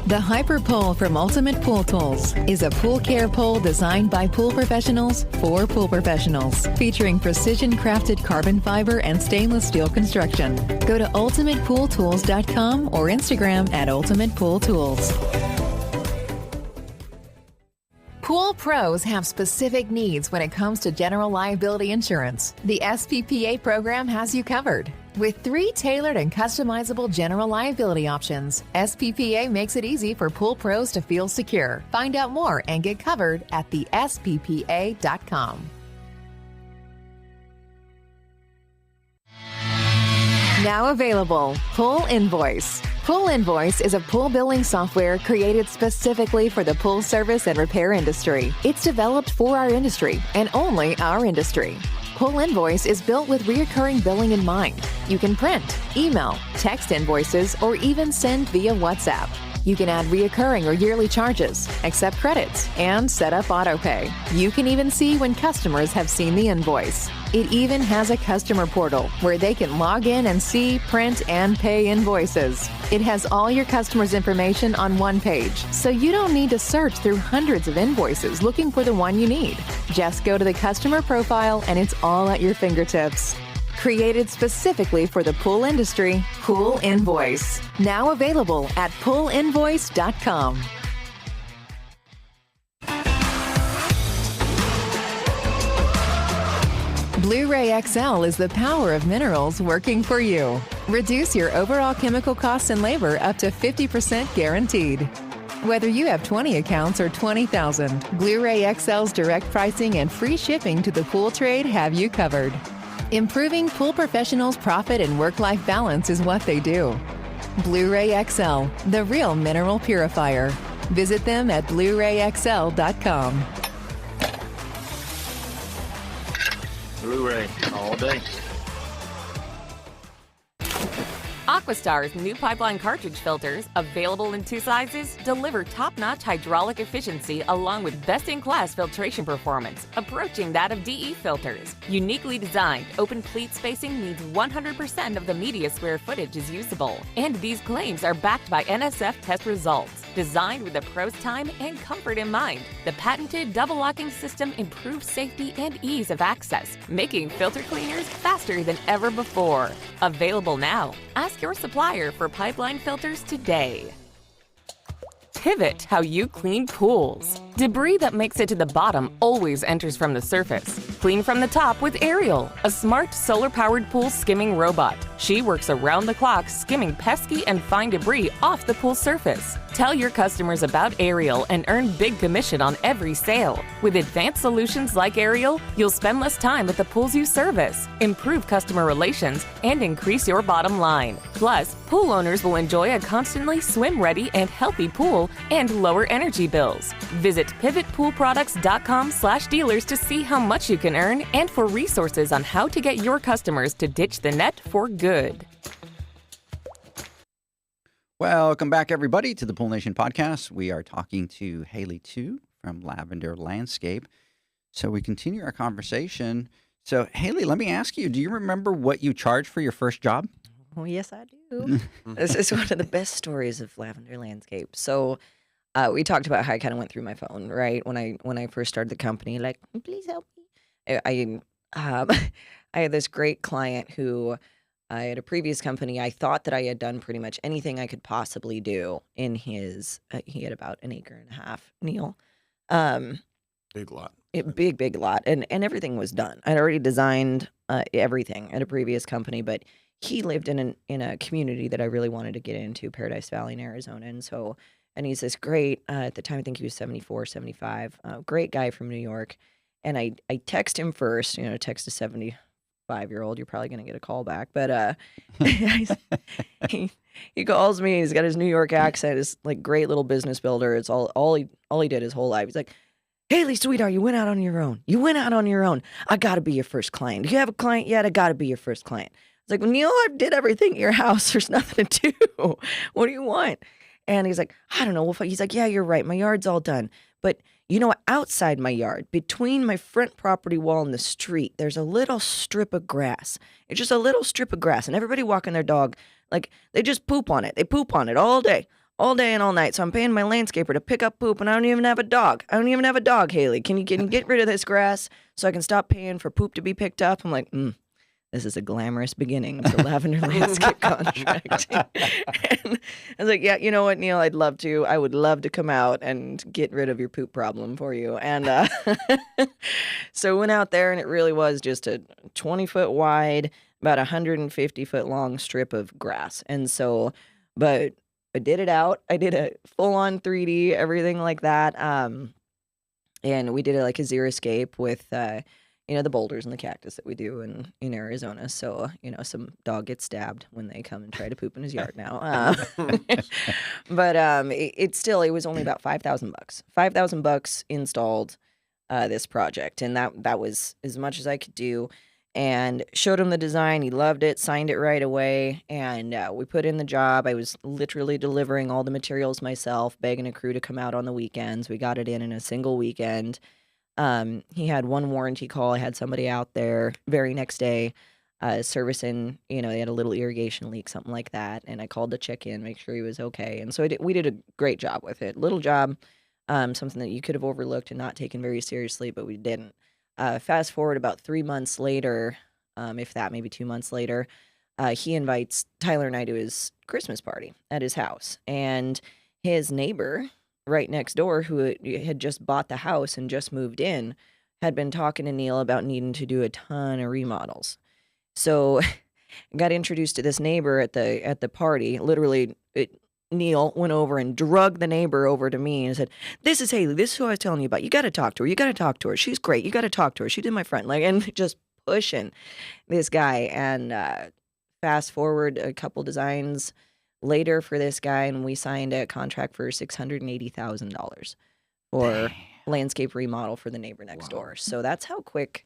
The Hyper Pole from Ultimate Pool Tools is a pool care pole designed by pool professionals for pool professionals, featuring precision-crafted carbon fiber and stainless steel construction. Go to ultimatepooltools.com or Instagram at Ultimate Pool Tools. Pool pros have specific needs when it comes to general liability insurance. The SPPA program has you covered. With 3 tailored and customizable general liability options, SPPA makes it easy for pool pros to feel secure. Find out more and get covered at thesppa.com. Now available, Pool Invoice. Pool Invoice is a pool billing software created specifically for the pool service and repair industry. It's developed for our industry and only our industry. Pool Invoice is built with recurring billing in mind. You can print, email, text invoices, or even send via WhatsApp. You can add reoccurring or yearly charges, accept credits, and set up autopay. You can even see when customers have seen the invoice. It even has a customer portal where they can log in and see, print, and pay invoices. It has all your customers' information on one page, so you don't need to search through hundreds of invoices looking for the one you need. Just go to the customer profile and it's all at your fingertips. Created specifically for the pool industry, Pool Invoice. Now available at poolinvoice.com. Blu-ray XL is the power of minerals working for you. Reduce your overall chemical costs and labor up to 50% guaranteed. Whether you have 20 accounts or 20,000, Blu-ray XL's direct pricing and free shipping to the pool trade have you covered. Improving pool professionals' profit and work-life balance is what they do. Blu-ray XL, the real mineral purifier. Visit them at BluRayXL.com. Blu-ray all day. Aquastar's new pipeline cartridge filters, available in 2 sizes, deliver top-notch hydraulic efficiency along with best-in-class filtration performance, approaching that of DE filters. Uniquely designed, open pleat spacing means 100% of the media square footage is usable. And these claims are backed by NSF test results. Designed with the pro's time and comfort in mind, the patented double-locking system improves safety and ease of access, making filter cleaners faster than ever before. Available now. Ask your supplier for pipeline filters today. Pivot how you clean pools. Debris that makes it to the bottom always enters from the surface. Clean from the top with Ariel, a smart solar-powered pool skimming robot. She works around the clock skimming pesky and fine debris off the pool surface. Tell your customers about Ariel and earn big commission on every sale. With advanced solutions like Ariel, you'll spend less time at the pools you service, improve customer relations, and increase your bottom line. Plus, pool owners will enjoy a constantly swim-ready and healthy pool and lower energy bills. Visit pivotpoolproducts.com/dealers to see how much you can earn and for resources on how to get your customers to ditch the net for good. Welcome back, everybody, to the Pool Nation podcast. We are talking to Haley Tu from Lavender Landscape. So we continue our conversation. So, Haley, let me ask you, do you remember what you charged for your first job? Oh, yes, I do. This is one of the best stories of Lavender Landscape. So we talked about how I kind of went through my phone, right? When I first started the company, like, please help me. I had this great client who I had a previous company. I thought that I had done pretty much anything I could possibly do in his, he had about 1.5 acres, Neil. Big lot. Big lot. And everything was done. I'd already designed everything at a previous company, but he lived in a community that I really wanted to get into, Paradise Valley in Arizona. And he's this great, at the time I think he was 74, 75, great guy from New York. And I text him first, text a 75-year-old, you're probably going to get a call back. But he calls me, he's got his New York accent, his like great little business builder. It's all he did his whole life. He's like, Haley, sweetheart, you went out on your own. I got to be your first client. Do you have a client yet? I got to be your first client. I was like, well, Neil, I did everything at your house. There's nothing to do. What do you want? And he's like, I don't know. He's like, yeah, you're right. My yard's all done. But outside my yard, between my front property wall and the street, there's a little strip of grass. It's just a little strip of grass. And everybody walking their dog, like, they just poop on it. They poop on it all day and all night. So I'm paying my landscaper to pick up poop, and I don't even have a dog. Haley. Can you get rid of this grass so I can stop paying for poop to be picked up? I'm like, this is a glamorous beginning for Lavender Landscape contract. And I was like, yeah, you know what, Neil, I would love to come out and get rid of your poop problem for you. And so went out there, and it really was just a 20-foot wide, about 150-foot long strip of grass. And so, but I did it out. I did a full-on 3D, everything like that. And we did it like a xeriscape with the boulders and the cactus that we do in Arizona. So, some dog gets stabbed when they come and try to poop in his yard now. But it was only about $5,000. $5,000 installed this project. And that was as much as I could do. And showed him the design. He loved it, signed it right away. And we put in the job. I was literally delivering all the materials myself, begging a crew to come out on the weekends. We got it in a single weekend. He had one warranty call. I had somebody out there very next day servicing, they had a little irrigation leak, something like that. And I called to check in, make sure he was okay. And so we did a great job with it. Little job, something that you could have overlooked and not taken very seriously, but we didn't. Fast forward about 3 months later, if that, maybe 2 months later, he invites Tyler and I to his Christmas party at his house. And his neighbor right next door, who had just bought the house and just moved in, had been talking to Neil about needing to do a ton of remodels. So I got introduced to this neighbor at the party. Literally, Neil went over and drugged the neighbor over to me and said, "This is Haley. This is who I was telling you about. You got to talk to her. You got to talk to her. She's great. You got to talk to her. She did my friend." And just pushing this guy. And fast forward a couple designs later for this guy, and we signed a contract for $680,000 for landscape remodel for the neighbor next door. So that's how quick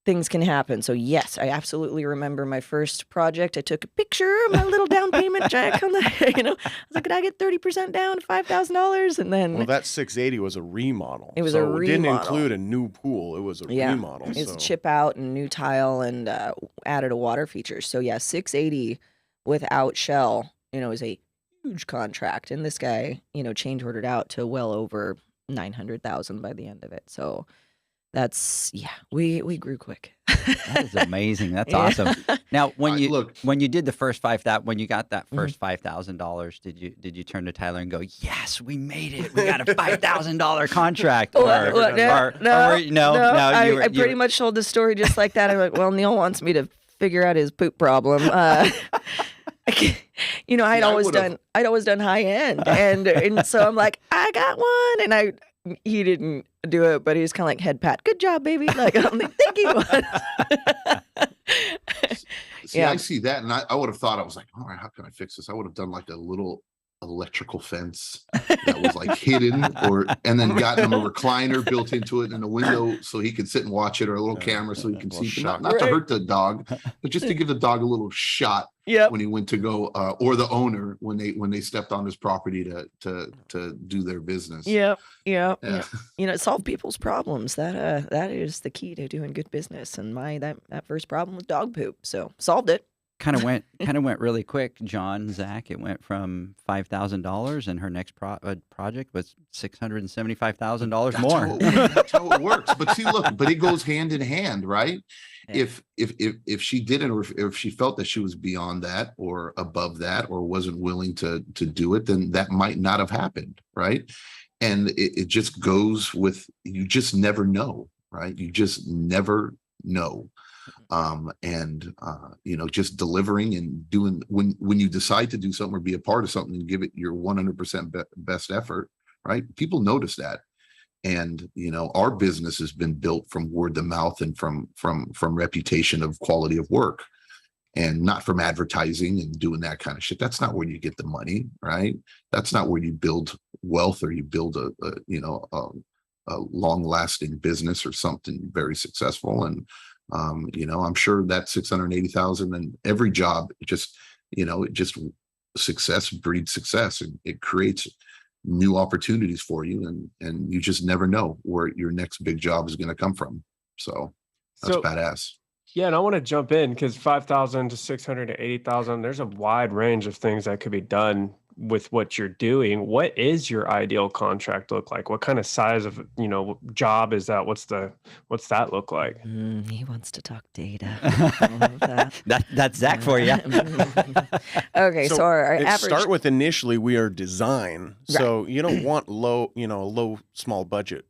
things can happen. So yes, I absolutely remember my first project. I took a picture of my little down payment check on the, I was like, could I get 30% down, $5,000? And then that 680 was a remodel. It was a remodel. It didn't include a new pool. It was a remodel. It's a chip out and new tile and added a water feature. So yeah, 680 without shell, is a huge contract. And this guy, change ordered out to well over 900,000 by the end of it. So that's, we grew quick. That is amazing. That's awesome. Now, when you did the first when you got that first $5,000, did you turn to Tyler and go, "Yes, we made it. We got a $5,000 contract"? No. I pretty much told the story just like that. I'm like, well, Neil wants me to figure out his poop problem. I'd always done high end, and so I'm like, I got one, and he didn't do it, but he was kind of like head pat. Good job, baby. Like, I'm like, thank you. See, I see that, and I would have thought, I was like, all right, how can I fix this? I would have done like a little electrical fence that was like hidden, and then gotten him a recliner built into it and a window so he could sit and watch it, or a little camera so he can see. Not to hurt the dog, but just to give the dog a little shot when he went to go, or the owner when they stepped on his property to do their business. Yeah. Solve people's problems. That is the key to doing good business. And that first problem was dog poop, so solved it. Kind of went really quick, John, Zach. It went from $5,000, and her next project was $675,000 more. That's how it works. But see, look, it goes hand in hand, right? Yeah. If she didn't, or if she felt that she was beyond that or above that, or wasn't willing to do it, then that might not have happened, right? And it just goes with, you just never know, right? You just never know. Just delivering and doing, when you decide to do something or be a part of something and give it your 100% best effort, right? People notice that. And, our business has been built from word to mouth and from reputation of quality of work, and not from advertising and doing that kind of shit. That's not where you get the money, right? That's not where you build wealth, or you build a long lasting business or something very successful. And, I'm sure that 680,000 and every job, just success breeds success, and it creates new opportunities for you. And you just never know where your next big job is going to come from. So that's badass. Yeah. And I want to jump in, because 5,000 to 600 to 80,000, there's a wide range of things that could be done with what you're doing. What is your ideal contract look like? What kind of size of, job is that? What's that look like? He wants to talk data. That's Zach for you. Okay. So our average, start with, initially we are design. Right. So you don't want low small budget.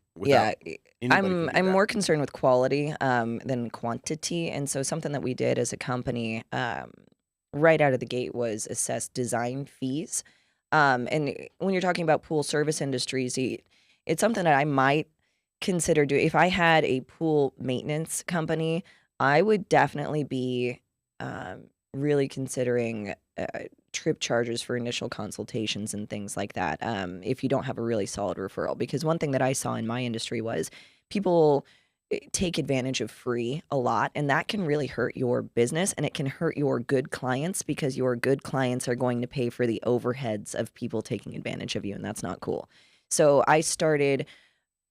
I'm more concerned with quality than quantity. And so something that we did as a company right out of the gate was assess design fees. And when you're talking about pool service industries, it's something that I might consider doing. If I had a pool maintenance company, I would definitely be really considering trip charges for initial consultations and things like that, if you don't have a really solid referral. Because one thing that I saw in my industry was people take advantage of free a lot, and that can really hurt your business, and it can hurt your good clients, because your good clients are going to pay for the overheads of people taking advantage of you, and that's not cool. So I started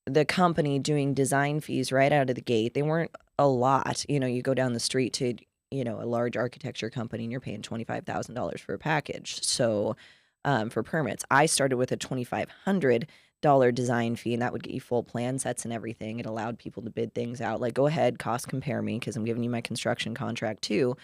the company doing design fees right out of the gate. They weren't a lot. You go down the street to, a large architecture company and you're paying $25,000 for a package. So for permits, I started with a $2,500 design fee, and that would get you full plan sets and everything. It allowed people to bid things out. Like, go ahead, cost compare me, because I'm giving you my construction contract too.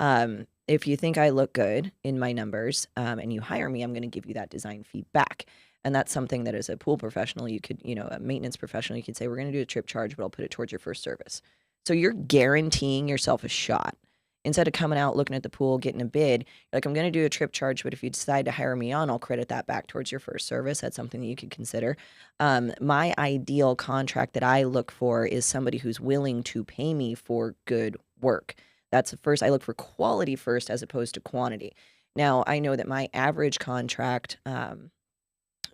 If you think I look good in my numbers and you hire me, I'm going to give you that design fee back. And that's something that as a pool professional, you could, a maintenance professional, you could say, we're going to do a trip charge, but I'll put it towards your first service. So you're guaranteeing yourself a shot. Instead of coming out, looking at the pool, getting a bid, like, I'm going to do a trip charge, but if you decide to hire me on, I'll credit that back towards your first service. That's something that you could consider. My ideal contract that I look for is somebody who's willing to pay me for good work. That's the first. I look for quality first as opposed to quantity. Now, I know that my average contract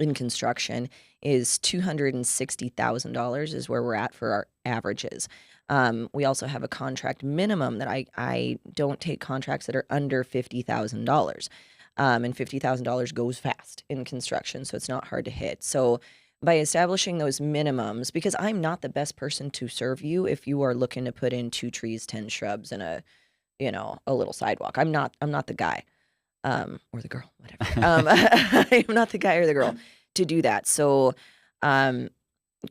in construction is $260,000 is where we're at for our averages. We also have a contract minimum that I don't take contracts that are under $50,000. And $50,000 goes fast in construction, so it's not hard to hit. So by establishing those minimums, because I'm not the best person to serve you if you are looking to put in 2 trees, 10 shrubs, and a little sidewalk. I'm not the guy. Or the girl, whatever. I'm not the guy or the girl to do that. So,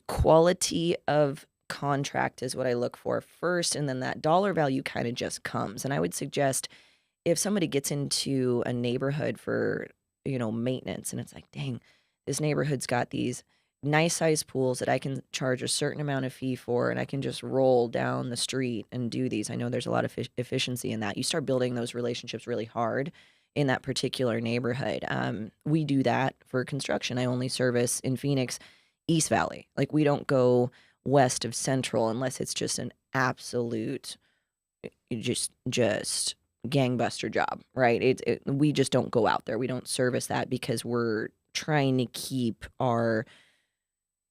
quality of contract is what I look for first, and then that dollar value kind of just comes. And I would suggest if somebody gets into a neighborhood for, maintenance, and it's like, dang, this neighborhood's got these nice size pools that I can charge a certain amount of fee for, and I can just roll down the street and do these. I know there's a lot of efficiency in that. You start building those relationships really hard in that particular neighborhood. We do that for construction. I only service in Phoenix, East Valley. Like, we don't go west of Central unless it's just an absolute, just gangbuster job, right? We just don't go out there. We don't service that because we're trying to keep our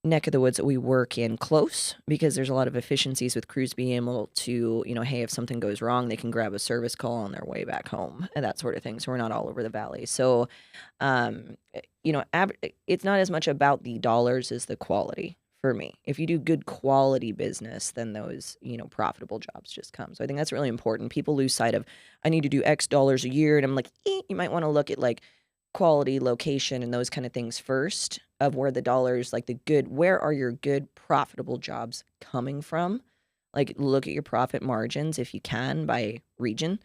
neck of the woods that we work in close, because there's a lot of efficiencies with crews being able to, hey, if something goes wrong, they can grab a service call on their way back home and that sort of thing. So we're not all over the valley. So, it's not as much about the dollars as the quality for me. If you do good quality business, then those, profitable jobs just come. So I think that's really important. People lose sight of, I need to do X dollars a year. And I'm like, you might want to look at like quality, location, and those kind of things first, of where the dollars, like where are your good profitable jobs coming from? Like, look at your profit margins if you can by region,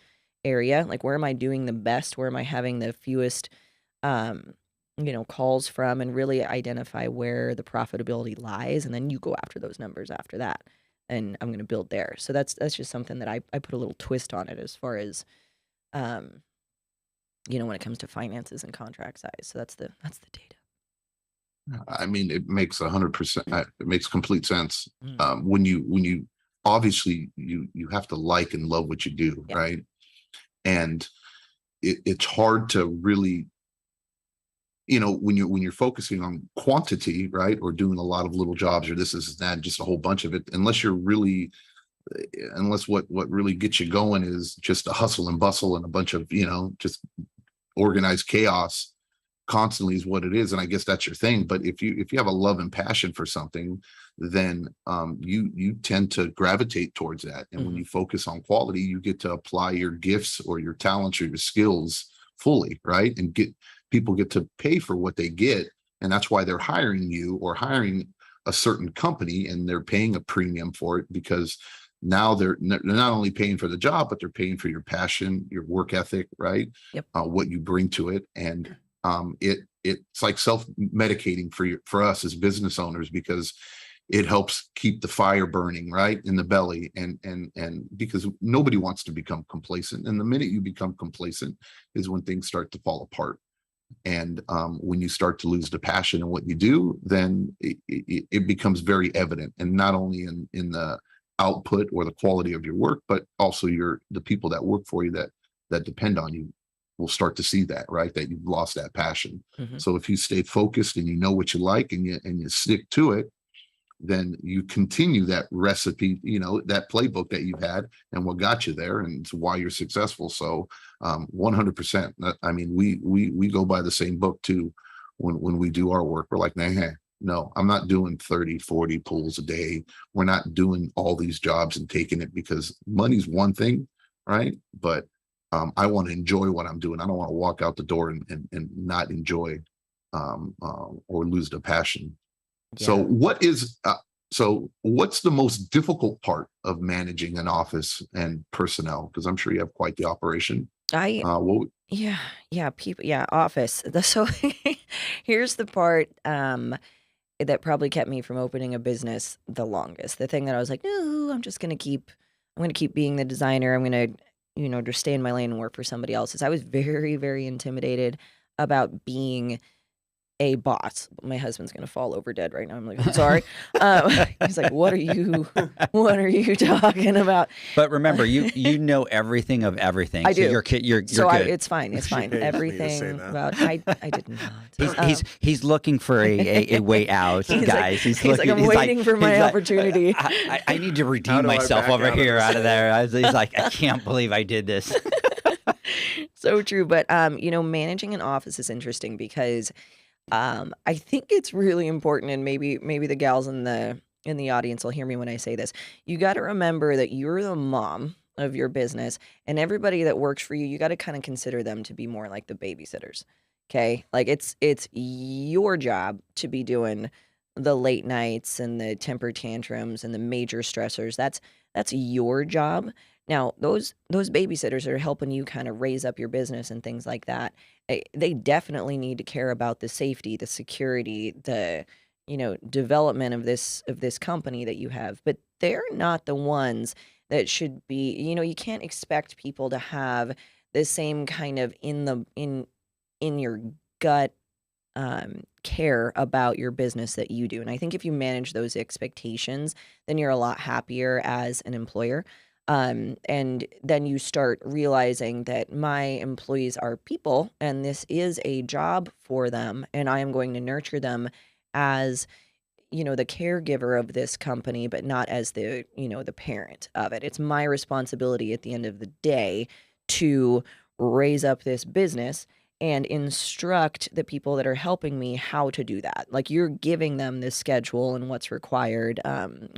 area. Like, where am I doing the best? Where am I having the fewest, calls from, and really identify where the profitability lies. And then you go after those numbers after that. And I'm going to build there. So that's just something that I put a little twist on it as far as, when it comes to finances and contract size. So that's the data. I mean, it makes 100%. It makes complete sense. When you obviously you have to like and love what you do, yeah. Right? And it's hard to really, when you're focusing on quantity, right, or doing a lot of little jobs, or this is that, just a whole bunch of it. Unless what really gets you going is just a hustle and bustle and a bunch of just organized chaos constantly is what it is. And I guess that's your thing. But if you have a love and passion for something, then you tend to gravitate towards that. And when you focus on quality, you get to apply your gifts or your talents or your skills fully, right? And people get to pay for what they get. And that's why they're hiring you or hiring a certain company, and they're paying a premium for it, because now they're not only paying for the job, but they're paying for your passion, your work ethic, right? Yep. What you bring to it. And it's like self-medicating for us as business owners, because it helps keep the fire burning, right, in the belly, and because nobody wants to become complacent. And the minute you become complacent is when things start to fall apart. And when you start to lose the passion in what you do, then it becomes very evident, and not only in the output or the quality of your work, but also the people that work for you that depend on you will start to see that, right, that you've lost that passion. So if you stay focused and you know what you like and you stick to it, then you continue that recipe, that playbook that you've had and what got you there, and it's why you're successful. So 100%. I mean, we go by the same book too when we do our work. We're like, nah, No, I'm not doing 30, 40 pulls a day. We're not doing all these jobs and taking it because money's one thing, right? But I want to enjoy what I'm doing. I don't want to walk out the door and not enjoy or lose the passion. Yeah. So what's the most difficult part of managing an office and personnel? Because I'm sure you have quite the operation. Office. So here's the part that probably kept me from opening a business the longest. The thing that I was like, no, I'm going to keep being the designer. I'm going to, just stay in my lane and work for somebody else. Is I was very, very intimidated about being a boss. My husband's gonna fall over dead right now. I'm like, I'm sorry. He's like, what are you talking about? But remember, you know everything of everything. I do. You're good. It's fine. It's fine. Everything about I did not. He's looking for a way out, guys. He's like, I'm waiting for my opportunity. I need to redeem myself over here out of there. He's like, I can't believe I did this. So true. But managing an office is interesting because I think it's really important, and maybe the gals in the audience will hear me when I say this. You got to remember that you're the mom of your business, and everybody that works for you, you got to kind of consider them to be more like the babysitters. Okay, like it's your job to be doing the late nights and the temper tantrums and the major stressors. That's your job. Now, those babysitters are helping you kind of raise up your business and things like that. They definitely need to care about the safety, the security, the development of this company that you have. But they're not the ones that should be. You can't expect people to have the same kind of in your gut care about your business that you do. And I think if you manage those expectations, then you're a lot happier as an employer. And then you start realizing that my employees are people and this is a job for them, and I am going to nurture them as, the caregiver of this company, but not as the parent of it. It's my responsibility at the end of the day to raise up this business and instruct the people that are helping me how to do that. Like, you're giving them this schedule and what's required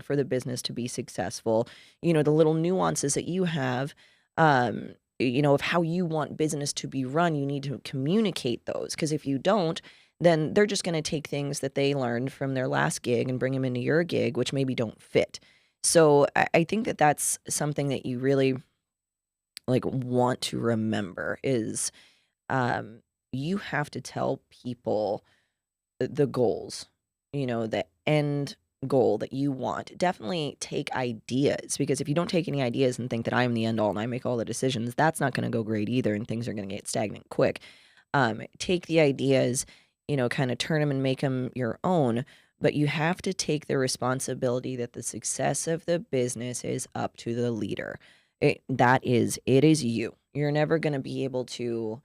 for the business to be successful. The little nuances that you have, of how you want business to be run, you need to communicate those. Because if you don't, then they're just going to take things that they learned from their last gig and bring them into your gig, which maybe don't fit. So I think that that's something that you really want to remember is you have to tell people the goals, the end goal that you want. Definitely take ideas, because if you don't take any ideas and think that I'm the end all and I make all the decisions, that's not going to go great either, and things are going to get stagnant quick. Take the ideas, kind of turn them and make them your own, but you have to take the responsibility that the success of the business is up to the leader. It is you. You're never going to be able to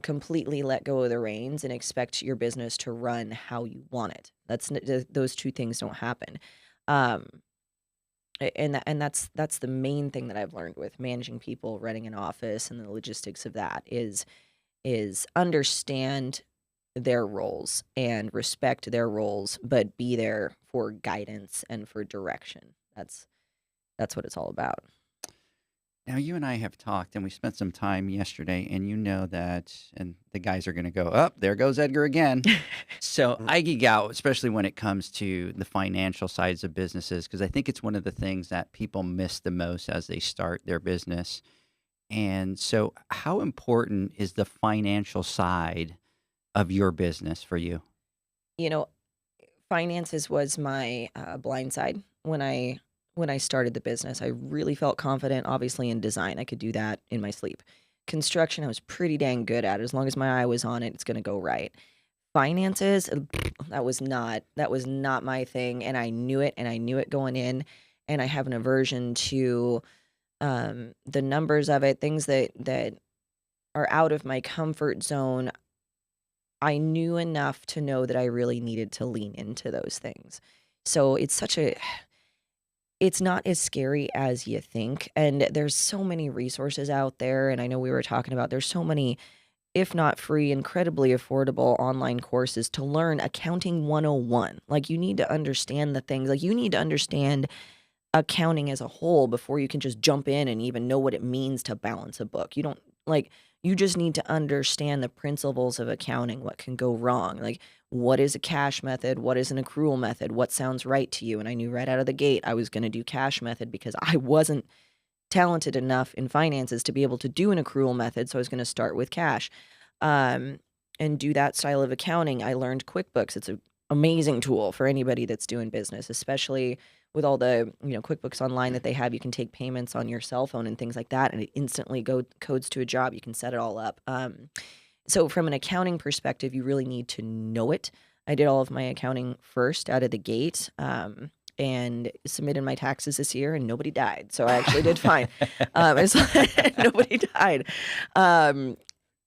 completely let go of the reins and expect your business to run how you want it. Those two things don't happen. And that's the main thing that I've learned with managing people, running an office, and the logistics of that is understand their roles and respect their roles, but be there for guidance and for direction. That's what it's all about. Now, you and I have talked, and we spent some time yesterday, and you know that, and the guys are going to go, oh, there goes Edgar again. So I geek out, especially when it comes to the financial sides of businesses, because I think it's one of the things that people miss the most as they start their business. And so how important is the financial side of your business for you? Finances was my blind side when I started the business. I really felt confident, obviously, in design. I could do that in my sleep. Construction, I was pretty dang good at. As long as my eye was on it, it's going to go right. Finances, that was not my thing, and I knew it going in, and I have an aversion to the numbers of it, things that are out of my comfort zone. I knew enough to know that I really needed to lean into those things. So it's not as scary as you think. And there's so many resources out there. And I know we were talking about, there's so many if not free, incredibly affordable online courses to learn accounting 101. Like, you need to understand the things, like you need to understand accounting as a whole before you can just jump in and even know what it means to balance a book. You just need to understand the principles of accounting, what can go wrong. Like, what is a cash method? What is an accrual method? What sounds right to you? And I knew right out of the gate I was going to do cash method because I wasn't talented enough in finances to be able to do an accrual method. So I was going to start with cash and do that style of accounting. I learned QuickBooks. It's an amazing tool for anybody that's doing business, especially with all the QuickBooks Online that they have. You can take payments on your cell phone and things like that, and it instantly codes to a job. You can set it all up. So from an accounting perspective, you really need to know it. I did all of my accounting first out of the gate. And submitted my taxes this year, and nobody died. So I actually did fine. Nobody died. And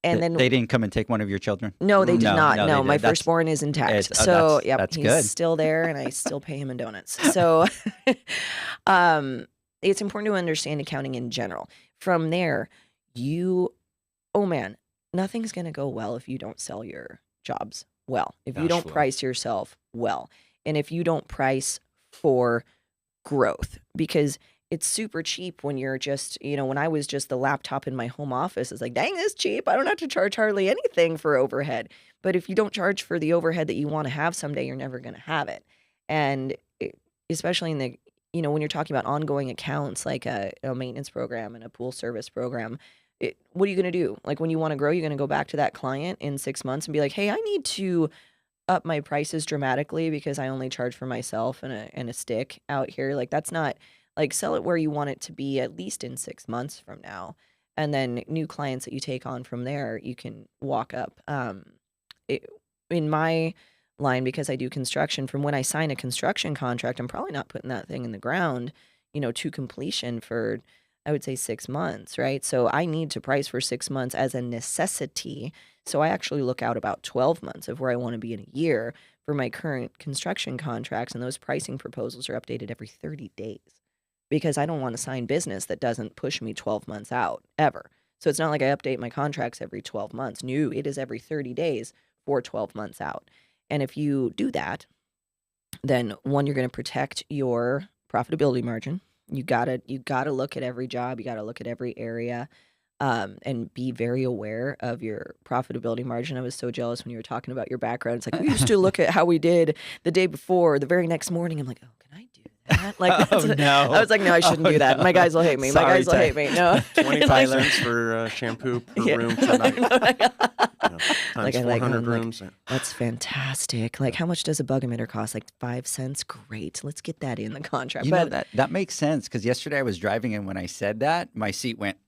then they didn't come and take one of your children? No, they did not. No, they my firstborn is intact. So yep, he's good. Still there, and I still pay him in donuts. So it's important to understand accounting in general. From there, nothing's going to go well if you don't sell your jobs well, if you don't price yourself well, and if you don't price for growth, because it's super cheap when you're just, when I was just the laptop in my home office, it's like, dang, this is cheap. I don't have to charge hardly anything for overhead. But if you don't charge for the overhead that you want to have someday, you're never going to have it. And especially in the, when you're talking about ongoing accounts, like a maintenance program and a pool service program, what are you going to do? Like, when you want to grow, you're going to go back to that client in 6 months and be like, hey, I need to up my prices dramatically because I only charge for myself and a stick out here. Like, that's not, like, sell it where you want it to be at least in 6 months from now. And then new clients that you take on from there, you can walk up. In my line, because I do construction, from when I sign a construction contract, I'm probably not putting that thing in the ground, to completion for, I would say, 6 months, right? So I need to price for 6 months as a necessity. So I actually look out about 12 months of where I want to be in a year for my current construction contracts. And those pricing proposals are updated every 30 days because I don't want to sign business that doesn't push me 12 months out ever. So it's not like I update my contracts every 12 months. No, it is every 30 days for 12 months out. And if you do that, then one, you're going to protect your profitability margin. You gotta look at every job. You gotta look at every area, and be very aware of your profitability margin. I was so jealous when you were talking about your background. It's like, we used to look at how we did the day before, the very next morning. I'm like, oh, can I do that? Like, no. I was like, no, I shouldn't do that. My guys will hate me. Sorry, My guys will hate me. No, 25 cents for shampoo per room per night. Times 400 rooms. That's fantastic. Like, how much does a bug emitter cost? Like 5 cents? Great. Let's get that in the contract. That makes sense, because yesterday I was driving, and when I said that, my seat went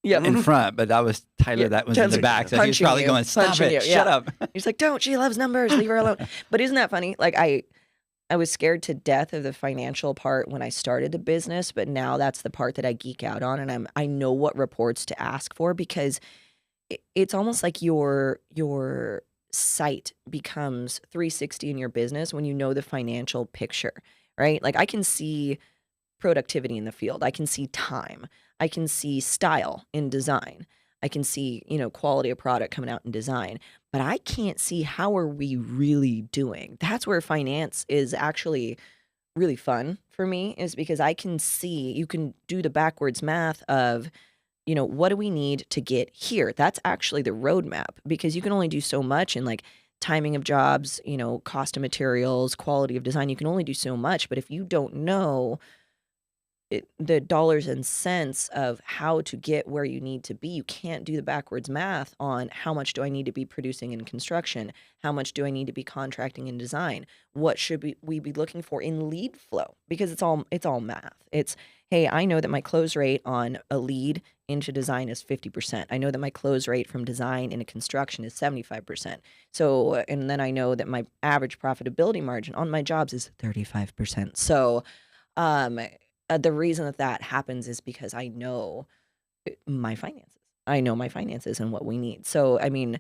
Yep. in front, but that was Tyler that was in the back. So he was probably going, stop it, shut up. He's like, don't, she loves numbers, leave her alone. But isn't that funny? Like, I was scared to death of the financial part when I started the business, but now that's the part that I geek out on, and I know what reports to ask for, because it's almost like your sight becomes 360 in your business when you know the financial picture, right? Like, I can see productivity in the field. I can see time. I can see style in design. I can see, quality of product coming out in design, but I can't see how are we really doing. That's where finance is actually really fun for me, is because I can see, you can do the backwards math of, what do we need to get here? That's actually the roadmap, because you can only do so much in, like, timing of jobs, cost of materials, quality of design. You can only do so much, but if you don't know the dollars and cents of how to get where you need to be, you can't do the backwards math on how much do I need to be producing in construction? How much do I need to be contracting in design? What should we be looking for in lead flow? Because it's all math. It's, hey, I know that my close rate on a lead into design is 50%. I know that my close rate from design into construction is 75%. So, and then I know that my average profitability margin on my jobs is 35%. So, the reason that happens is because I know my finances. I know my finances and what we need. So, I mean,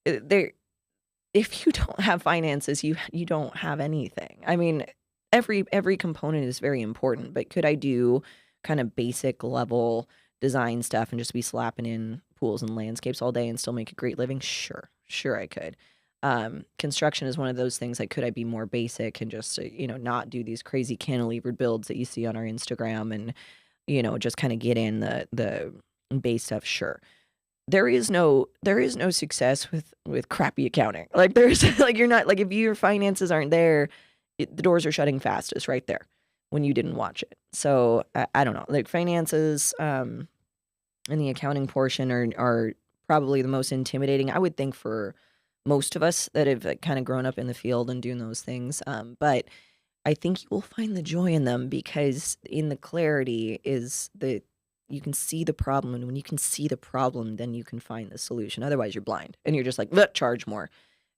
if you don't have finances, you don't have anything. I mean, every component is very important, but could I do kind of basic level design stuff and just be slapping in pools and landscapes all day and still make a great living? Sure I could. Construction is one of those things, like, could I be more basic and just, not do these crazy cantilevered builds that you see on our Instagram and, just kind of get in the base stuff? Sure. There is no success with crappy accounting. Like, there's like, you're not, like, if your finances aren't there, the doors are shutting fastest right there when you didn't watch it. So I don't know, like, finances and the accounting portion are probably the most intimidating, I would think, for most of us that have, like, kind of grown up in the field and doing those things. But I think you will find the joy in them, because in the clarity is you can see the problem, and when you can see the problem, then you can find the solution. Otherwise, you're blind and you're just like, "Look, charge more,"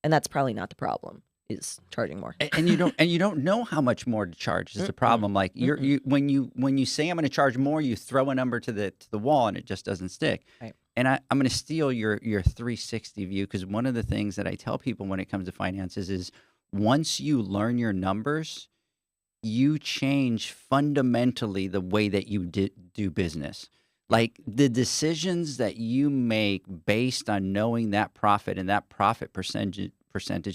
and that's probably not the problem. Is charging more, and you don't know how much more to charge is the problem. Like, when you say I'm going to charge more, you throw a number to the wall and it just doesn't stick. Right. And I'm going to steal your 360 view, because one of the things that I tell people when it comes to finances is, once you learn your numbers, you change fundamentally the way that you do business. Like, the decisions that you make based on knowing that profit and that profit percentage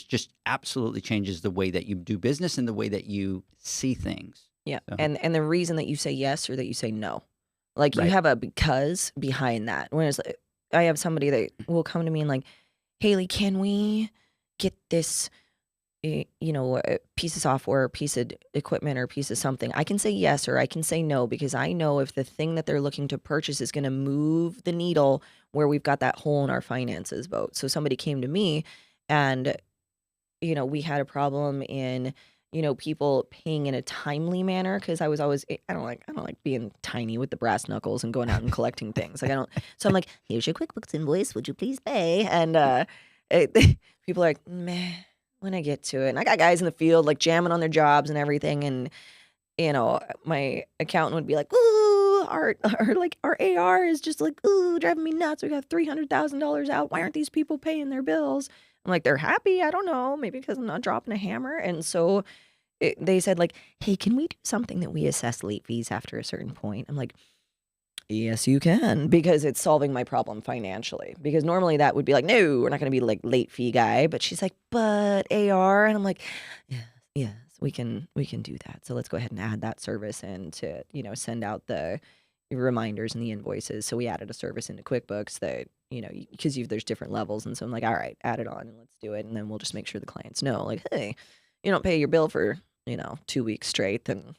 just absolutely changes the way that you do business and the way that you see things. Yeah. So. And the reason that you say yes or that you say no, like, you Right. have a because behind that. Whereas, like, I have somebody that will come to me and, like, Haley, can we get this, a piece of software, or piece of equipment, or piece of something? I can say yes or I can say no, because I know if the thing that they're looking to purchase is going to move the needle where we've got that hole in our finances boat. So somebody came to me and, we had a problem in, people paying in a timely manner, because I was always, I don't like being tiny with the brass knuckles and going out and collecting things. Like, so I'm like, here's your QuickBooks invoice, would you please pay? And people are like, meh, when I get to it. And I got guys in the field, like, jamming on their jobs and everything. And, my accountant would be like, ooh, our AR is just like, ooh, driving me nuts. We got $300,000 out. Why aren't these people paying their bills? I'm like, they're happy. I don't know. Maybe because I'm not dropping a hammer. And so they said, like, hey, can we do something that we assess late fees after a certain point? I'm like, yes, you can, because it's solving my problem financially. Because normally that would be like, no, we're not going to be, like, late fee guy. But she's like, but AR. And I'm like, yes, we can do that. So let's go ahead and add that service in to, send out the reminders and the invoices. So we added a service into QuickBooks that, because there's different levels. And so I'm like, all right, add it on and let's do it. And then we'll just make sure the clients know, like, hey, you don't pay your bill for, 2 weeks straight, then,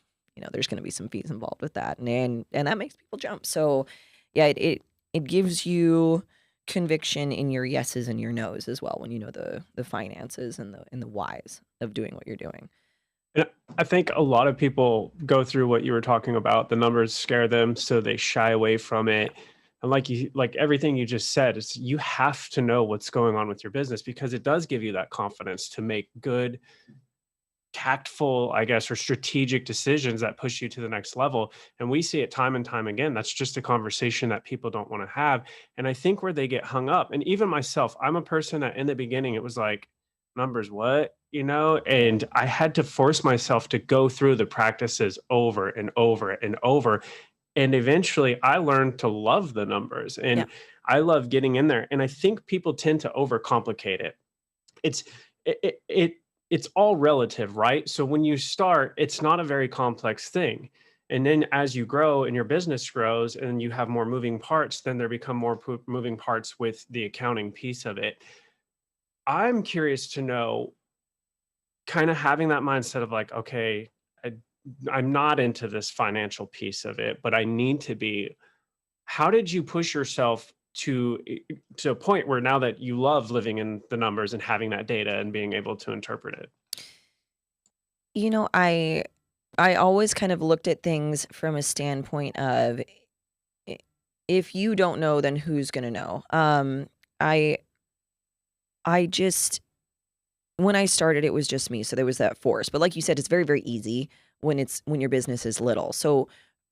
there's going to be some fees involved with that. And that makes people jump. So yeah, it gives you conviction in your yeses and your nos as well, when you know the finances and the whys of doing what you're doing. And I think a lot of people go through what you were talking about. The numbers scare them, so they shy away from it. And like everything you just said, is you have to know what's going on with your business, because it does give you that confidence to make good, tactful, I guess, or strategic decisions that push you to the next level. And we see it time and time again. That's just a conversation that people don't want to have. And I think where they get hung up, and even myself, I'm a person that in the beginning, it was like, numbers, what? And I had to force myself to go through the practices over and over and over. And eventually I learned to love the numbers, and I love getting in there. And I think people tend to overcomplicate it. It's all relative, right? So when you start, it's not a very complex thing. And then as you grow and your business grows and you have more moving parts, then there become more moving parts with the accounting piece of it. I'm curious to know, kind of having that mindset of like, okay, I'm not into this financial piece of it, but I need to be. How did you push yourself to a point where now that you love living in the numbers and having that data and being able to interpret it? I always kind of looked at things from a standpoint of, if you don't know, then who's going to know? I just, when I started, it was just me. So there was that force. But like you said, it's very, very easy when your business is little. So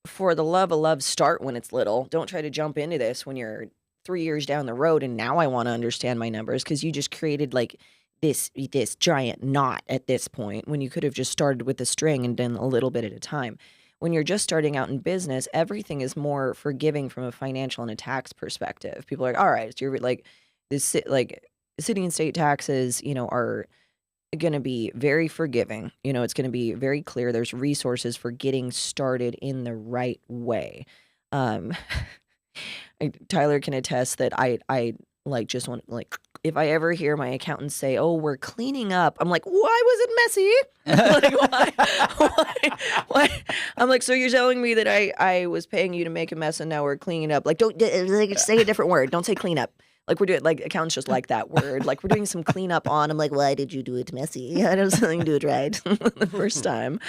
for the love of love, start when it's little. Don't try to jump into this when you're 3 years down the road and now I want to understand my numbers, because you just created like this giant knot at this point, when you could have just started with a string and done a little bit at a time. when you're just starting out in business, everything is more forgiving from a financial and a tax perspective. People are like, all right, so you're like this, like city and state taxes, are going to be very forgiving. It's going to be very clear. There's resources for getting started in the right way. Um, Tyler can attest that I like just want like if I ever hear my accountant say, "Oh, we're cleaning up," I'm like, "Why was it messy?" Like, why? I'm like, "So you're telling me that I was paying you to make a mess and now we're cleaning up?" Like, don't say a different word. Don't say clean up. Like we're doing, like accountants just like that word. Like we're doing some cleanup on. I'm like, why did you do it messy? I don't something do it right the first time.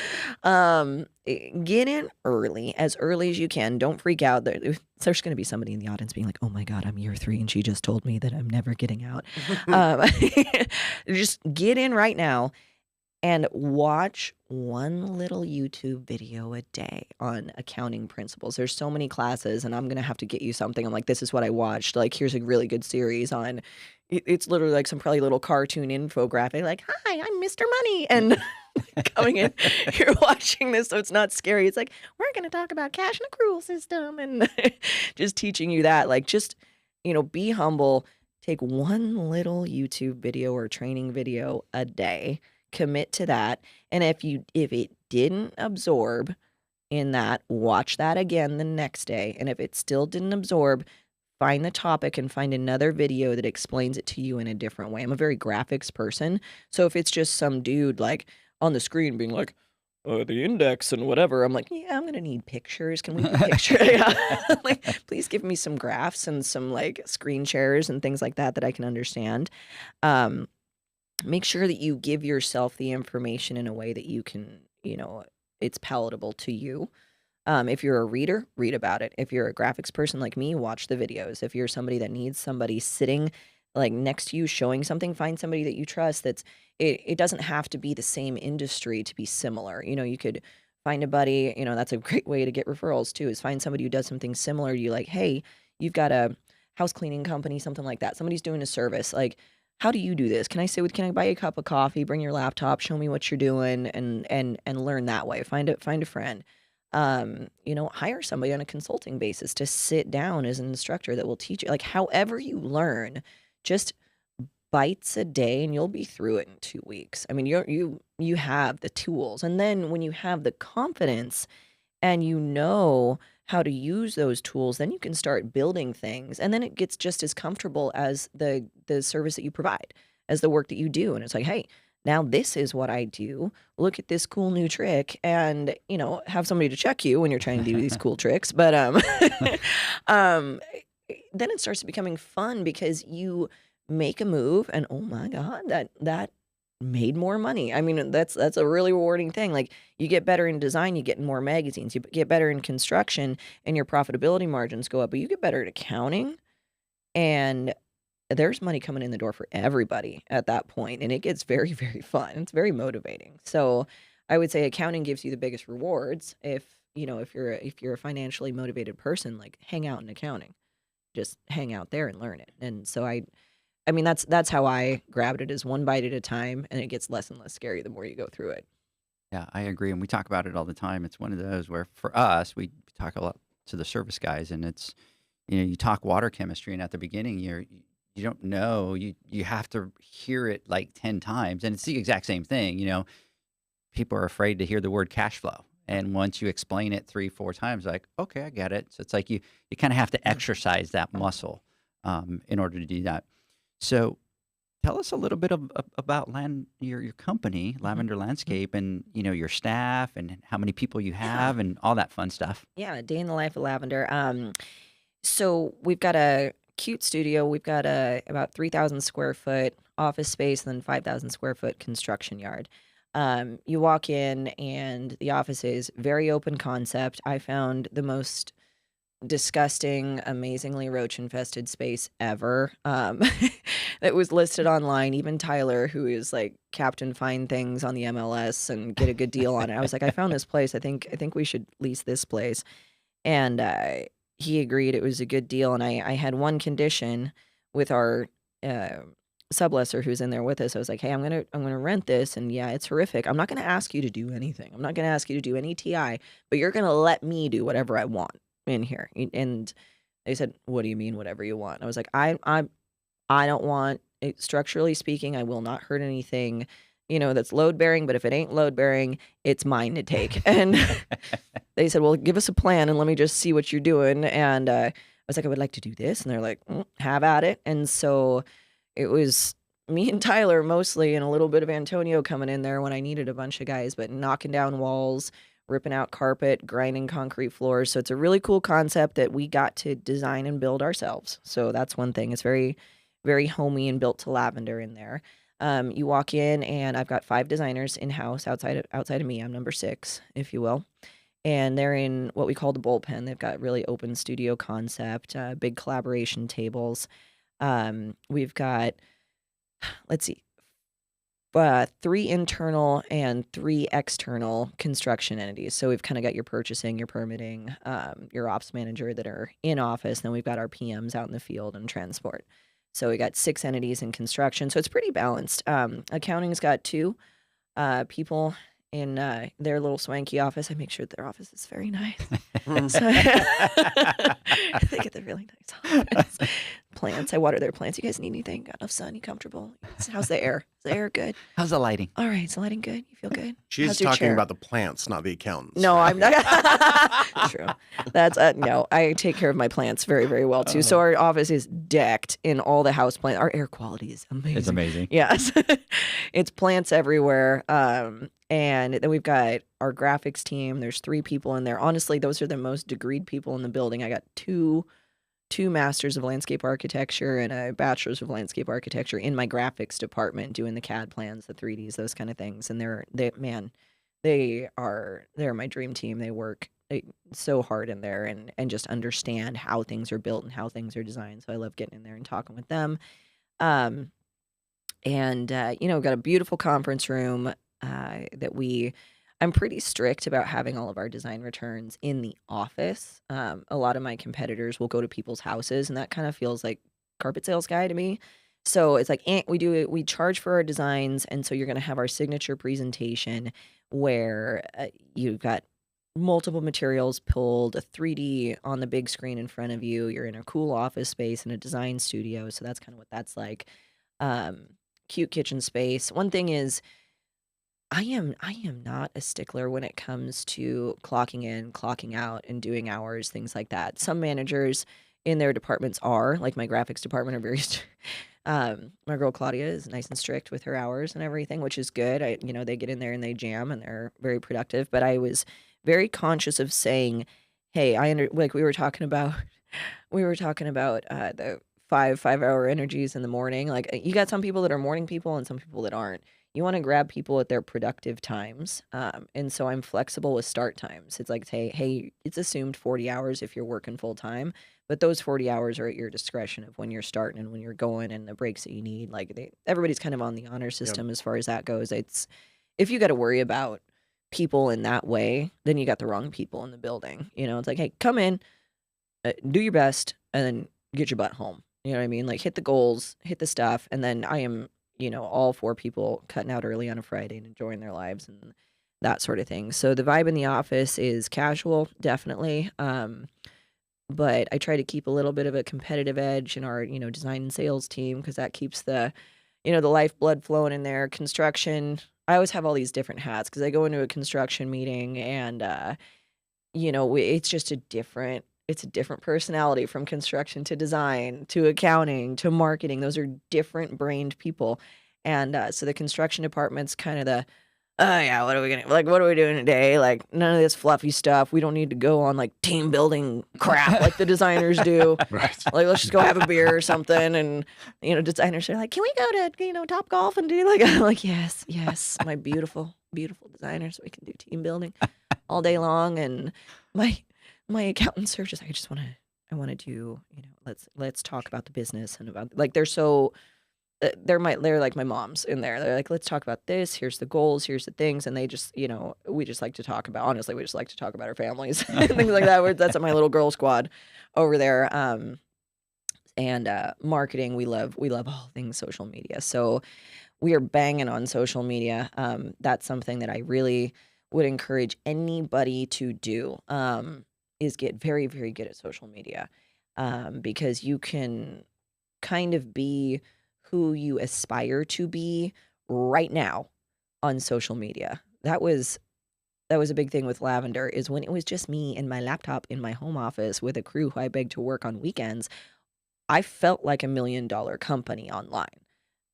Get in early as you can. Don't freak out. There's going to be somebody in the audience being like, oh my God, I'm year 3 and she just told me that I'm never getting out. Just get in right now and watch one little YouTube video a day on accounting principles. There's so many classes, and I'm going to have to get you something. I'm like, this is what I watched. Like, here's a really good series on, it's literally like some probably little cartoon infographic, like, hi, I'm Mr. Money. And coming in, you're watching this, so it's not scary. It's like, we're going to talk about cash and accrual system, and just teaching you that. Like, just, be humble. Take one little YouTube video or training video a day. Commit to that. And if it didn't absorb in that, watch that again the next day. And if it still didn't absorb, find the topic and find another video that explains it to you in a different way. I'm a very graphics person. So if it's just some dude like on the screen being like, the index and whatever, I'm like, yeah, I'm going to need pictures. Can we get pictures? Yeah. Like, please give me some graphs and some like screen shares and things like that I can understand. Make sure that you give yourself the information in a way that you can, it's palatable to you. If you're a reader, read about it. If you're a graphics person like me, watch the videos. If you're somebody that needs somebody sitting like next to you showing something, find somebody that you trust. It doesn't have to be the same industry to be similar. You could find a buddy, that's a great way to get referrals too, is find somebody who does something similar. You like, hey, you've got a house cleaning company, something like that. Somebody's doing a service. Like, how do you do this? Can I buy you a cup of coffee, bring your laptop, show me what you're doing, and learn that way. Find a friend. Hire somebody on a consulting basis to sit down as an instructor that will teach you. Like, however you learn, just bites a day and you'll be through it in 2 weeks. I mean, you have the tools. And then when you have the confidence and how to use those tools, then you can start building things. And then it gets just as comfortable as the service that you provide, as the work that you do. And it's like, hey, now this is what I do. Look at this cool new trick, and, have somebody to check you when you're trying to do these cool tricks. But then it starts becoming fun because you make a move and, oh my God, that made more money. I mean, that's a really rewarding thing. Like, you get better in design, you get in more magazines, you get better in construction, and your profitability margins go up. But you get better at accounting, and there's money coming in the door for everybody at that point, and it gets very, very fun. It's very motivating. So I would say accounting gives you the biggest rewards. If you're a financially motivated person, like, hang out in accounting, just hang out there and learn it. And so I mean, that's how I grabbed it, is one bite at a time, and it gets less and less scary the more you go through it. Yeah, I agree. And we talk about it all the time. It's one of those where for us, we talk a lot to the service guys, and it's, you talk water chemistry, and at the beginning, you don't know, you have to hear it like 10 times, and it's the exact same thing. People are afraid to hear the word cash flow. And once you explain it 3-4 times, like, okay, I get it. So it's like you kind of have to exercise that muscle in order to do that. So tell us a little bit about your company, Lavender Landscape, and, your staff and how many people you have and all that fun stuff. Yeah, day in the life of Lavender. So we've got a cute studio. We've got about 3,000 square foot office space and then 5,000 square foot construction yard. You walk in and the office is very open concept. I found the most disgusting, amazingly roach-infested space ever that was listed online. Even Tyler, who is like Captain Find Things on the MLS and get a good deal on it. I was like, I found this place. I think we should lease this place. And he agreed it was a good deal. And I had one condition with our sublessor who's in there with us, I was like, hey, I'm gonna rent this, and yeah, it's horrific. I'm not gonna ask you to do anything. I'm not gonna ask you to do any TI, but you're gonna let me do whatever I want in here. And they said, what do you mean whatever you want? I was like, I don't want it, structurally speaking, I will not hurt anything, that's load bearing, but if it ain't load bearing, it's mine to take. And they said, well, give us a plan and let me just see what you're doing. And I was like, I would like to do this. And they're like, have at it. And so it was me and Tyler mostly, and a little bit of Antonio coming in there when I needed a bunch of guys, but knocking down walls, ripping out carpet, grinding concrete floors. So it's a really cool concept that we got to design and build ourselves. So that's one thing. It's very, very homey and built to Lavender in there. You walk in, and I've got 5 designers in-house outside of me. I'm number 6, if you will. And they're in what we call the bullpen. They've got really open studio concept, big collaboration tables. We've got, let's see, 3 internal and 3 external construction entities. So we've kind of got your purchasing, your permitting, your ops manager that are in office. Then we've got our PMs out in the field and transport. So we got 6 entities in construction. So it's pretty balanced. Accounting's got 2 people in their little swanky office. I make sure their office is very nice. So, they get the really nice office. Plants. I water their plants. You guys need anything? Got enough sun? You comfortable? How's the air? Is the air good? How's the lighting? All right. Is the lighting good? You feel good? She's talking about the plants, not the accountants. No, I'm not. True. That's no. I take care of my plants very, very well too. So our office is decked in all the house plants. Our air quality is amazing. It's amazing. Yes, it's plants everywhere. And then we've got our graphics team. There's 3 people in there. Honestly, those are the most degreed people in the building. I got two masters of landscape architecture and a bachelor's of landscape architecture in my graphics department doing the CAD plans, the 3Ds, those kind of things. And they're my dream team. They work so hard in there and just understand how things are built and how things are designed. So I love getting in there and talking with them. We've got a beautiful conference room I'm pretty strict about having all of our design returns in the office. A lot of my competitors will go to people's houses, and that kind of feels like carpet sales guy to me. So it's like, we charge for our designs, and so you're going to have our signature presentation where you've got multiple materials pulled, a 3D on the big screen in front of you. You're in a cool office space in a design studio, so that's kind of what that's like. Cute kitchen space. One thing is, I am not a stickler when it comes to clocking in, clocking out, and doing hours, things like that. Some managers in their departments are, like my graphics department, are very. My girl Claudia is nice and strict with her hours and everything, which is good. They get in there and they jam and they're very productive. But I was very conscious of saying, hey, like we were talking about the 5-hour energies in the morning. Like, you got some people that are morning people and some people that aren't. You want to grab people at their productive times. And so I'm flexible with start times. It's like, hey, it's assumed 40 hours if you're working full time, but those 40 hours are at your discretion of when you're starting and when you're going and the breaks that you need. Like, everybody's kind of on the honor system as far as that goes. It's, if you got to worry about people in that way, then you got the wrong people in the building. It's like, hey, come in, do your best, and then get your butt home. You know what I mean? Like, hit the goals, hit the stuff, and then I am, all for people cutting out early on a Friday and enjoying their lives and that sort of thing. So the vibe in the office is casual, definitely. But I try to keep a little bit of a competitive edge in our, design and sales team, because that keeps the, the lifeblood flowing in there. Construction, I always have all these different hats because I go into a construction meeting and, it's just a different personality from construction to design to accounting to marketing. Those are different brained people. And so the construction department's kind of the, what are we doing today? Like, none of this fluffy stuff. We don't need to go on like team building crap like the designers do. Right. Like, let's just go have a beer or something. And, designers are like, can we go to, Top Golf and do like, I'm like, yes, my beautiful, beautiful designers. We can do team building all day long. And my accountants are just, I want to do, let's talk about the business and about, like, they're like my moms in there. They're like, let's talk about this. Here's the goals. Here's the things. And they just, we just like to talk about, honestly, we just like to talk about our families and things like that. That's my little girl squad over there. and marketing. We love all things social media. So we are banging on social media. That's something that I really would encourage anybody to do, is get very, very good at social media, because you can kind of be who you aspire to be right now on social media. That was a big thing with Lavender, is when it was just me and my laptop in my home office with a crew who I begged to work on weekends, I felt like $1 million company online.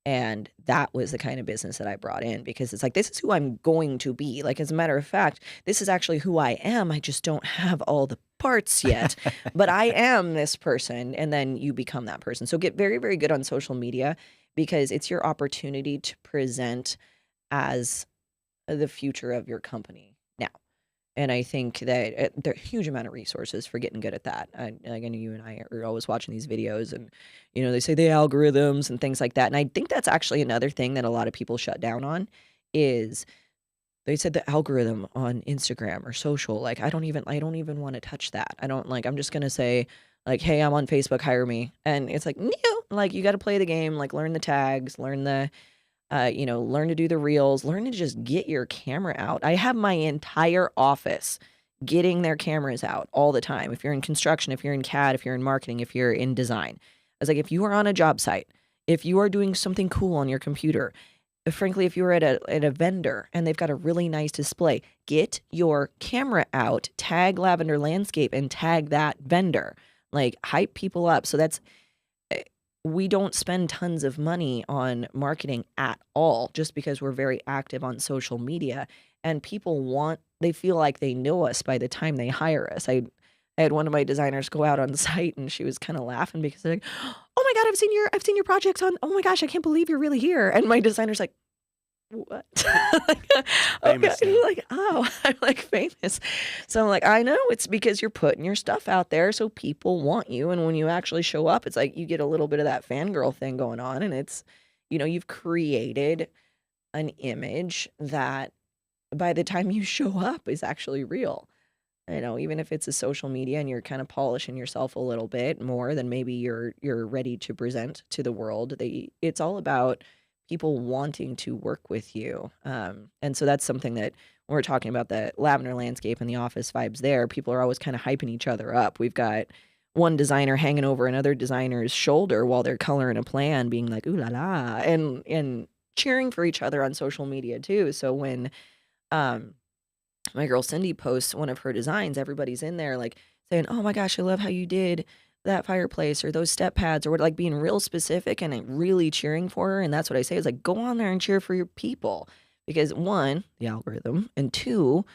And that was the kind of business that I brought in, because it's like, this is who I'm going to be. Like, as a matter of fact, this is actually who I am. I just don't have all the parts yet, but I am this person. And then you become that person. So get very, very good on social media, because it's your opportunity to present as the future of your company now. And I think that there are a huge amount of resources for getting good at that. I know you and I are always watching these videos, and, they say the algorithms and things like that. And I think that's actually another thing that a lot of people shut down on, is they said the algorithm on Instagram or social. Like, I don't even want to touch that. I'm just going to say, like, hey, I'm on Facebook, hire me. And it's like, no, like, you got to play the game, like, learn the tags, learn to do the reels, learn to just get your camera out. I have my entire office getting their cameras out all the time. If you're in construction, if you're in CAD, if you're in marketing, if you're in design. I was like, if you are on a job site, if you are doing something cool on your computer, frankly, if you're at a vendor and they've got a really nice display, get your camera out, tag Lavender Landscape and tag that vendor. Like, hype people up. So we don't spend tons of money on marketing at all, just because we're very active on social media, and they feel like they know us by the time they hire us. I had one of my designers go out on site, and she was kind of laughing, because they're like, "Oh my God, I've seen your projects on, oh my gosh, I can't believe you're really here." And my designer's like, "What?" Famous okay. Like, oh, I'm like, famous. So I'm like, I know, it's because you're putting your stuff out there, so people want you. And when you actually show up, it's like you get a little bit of that fangirl thing going on. And it's, you've created an image that by the time you show up is actually real. Even if it's a social media and you're kind of polishing yourself a little bit more than maybe you're ready to present to the world, it's all about people wanting to work with you. And so that's something that when we're talking about the Lavender Landscape and the office vibes there, people are always kind of hyping each other up. We've got one designer hanging over another designer's shoulder while they're coloring a plan, being like, ooh la la, and cheering for each other on social media too. So when my girl Cindy posts one of her designs, everybody's in there like saying, "Oh my gosh, I love how you did that fireplace or those step pads," or what, like being real specific and really cheering for her. And that's what I say is like, go on there and cheer for your people, because one, the algorithm, and two,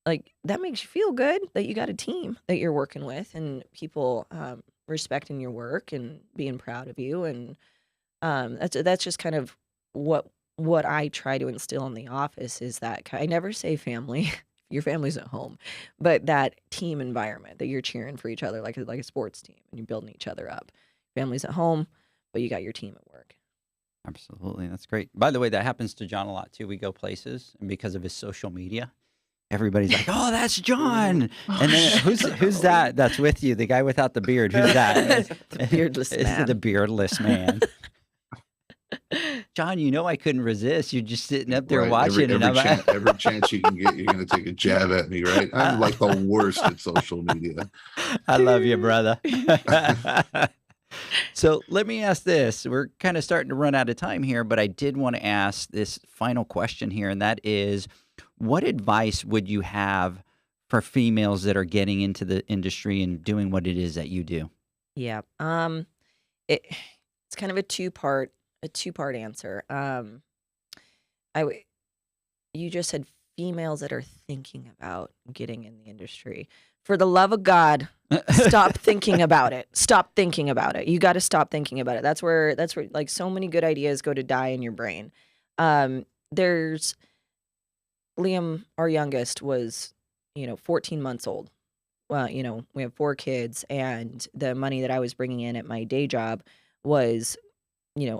like that makes you feel good that you got a team that you're working with and people respecting your work and being proud of you. And that's just kind of what I try to instill in the office, is that I never say family. Your family's at home, but that team environment that you're cheering for each other, like a sports team, and you're building each other up. Family's at home, but you got your team at work. Absolutely. That's great. By the way, that happens to John a lot too. We go places, and because of his social media, everybody's like, "Oh, that's John." And then who's that? That's with you, the guy without the beard. Who's that? The beardless man. The beardless man. John, I couldn't resist. You're just sitting up there watching. Every chance you can get, you're going to take a jab at me, right? I'm like the worst at social media. I love you, brother. So let me ask this. We're kind of starting to run out of time here, but I did want to ask this final question here, and that is, what advice would you have for females that are getting into the industry and doing what it is that you do? Yeah. It's kind of a two-part answer. You just said females that are thinking about getting in the industry. For the love of God, stop thinking about it. Stop thinking about it. You got to stop thinking about it. That's where like so many good ideas go to die in your brain. There's Liam, our youngest, was 14 months old. Well, we have 4 kids, and the money that I was bringing in at my day job was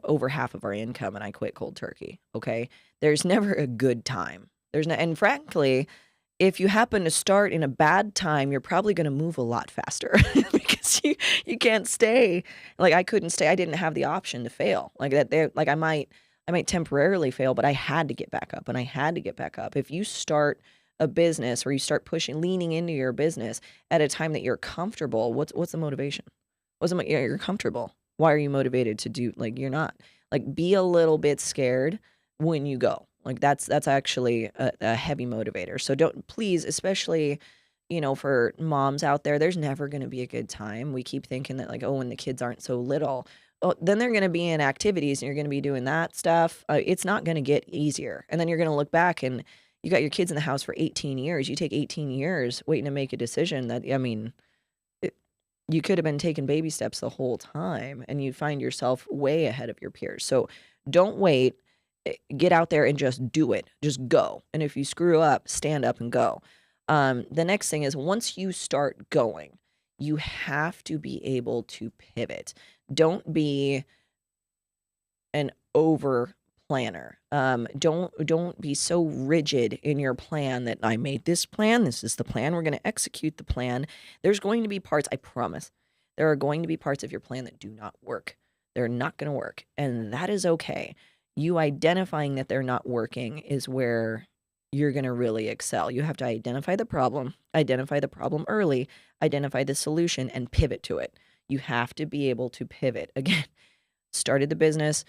over half of our income, and I quit cold turkey. Okay. There's never a good time. And frankly, if you happen to start in a bad time, you're probably going to move a lot faster because you can't stay. Like I couldn't stay. I didn't have the option to fail. Like that there, like I might temporarily fail, but I had to get back up and I had to get back up. If you start a business or you start leaning into your business at a time that you're comfortable, what's the motivation? You're comfortable. Why are you motivated to do, like, you're not. Like, be a little bit scared when you go. Like, that's actually a heavy motivator. So please, especially, for moms out there, there's never going to be a good time. We keep thinking that, like, oh, when the kids aren't so little, oh, then they're going to be in activities and you're going to be doing that stuff. It's not going to get easier. And then you're going to look back and you got your kids in the house for 18 years. You take 18 years waiting to make a decision that, I mean, you could have been taking baby steps the whole time and you find yourself way ahead of your peers. So don't wait. Get out there and just do it. Just go. And if you screw up, stand up and go. The next thing is once you start going, you have to be able to pivot. Don't be an over planner. Don't be so rigid in your plan that I made this plan. This is the plan. We're going to execute the plan. There's going to be parts, I promise, there are going to be parts of your plan that do not work. They're not going to work. And that is okay. You identifying that they're not working is where you're going to really excel. You have to identify the problem early, identify the solution, and pivot to it. You have to be able to pivot. Again, started the business,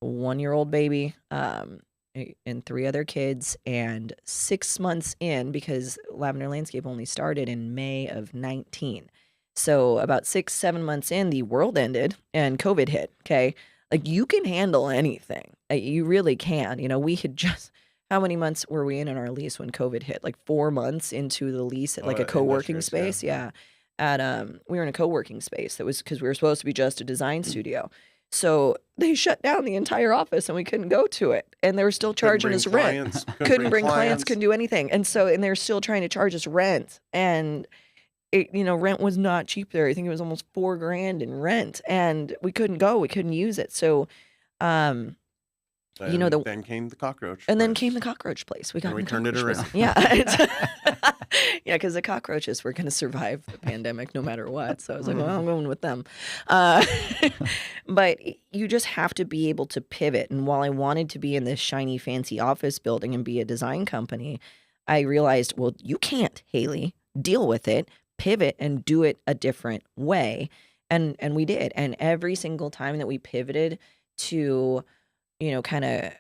1-year-old baby, and 3 other kids, and 6 months in, because Lavender Landscape only started in May of 19. So about 6-7 months in, the world ended and COVID hit. Okay. Like, you can handle anything. You really can. We had just, how many months were we in our lease when COVID hit? Like 4 months into the lease at like a co-working space. Yeah. We were in a co-working space that was, because we were supposed to be just a design studio. So they shut down the entire office and we couldn't go to it. And they were still charging us rent. Couldn't bring clients, couldn't do anything. And they're still trying to charge us rent. And rent was not cheap there. I think it was almost $4,000 in rent, and we couldn't go. We couldn't use it. So, then came the cockroach. And then came the cockroach place. We turned it around. Yeah, yeah, because the cockroaches were going to survive the pandemic no matter what. So I was like, well, I'm going with them. But you just have to be able to pivot. And while I wanted to be in this shiny, fancy office building and be a design company, I realized, well, you can't, Haley. Deal with it. Pivot and do it a different way. And we did. And every single time that we pivoted to, kind of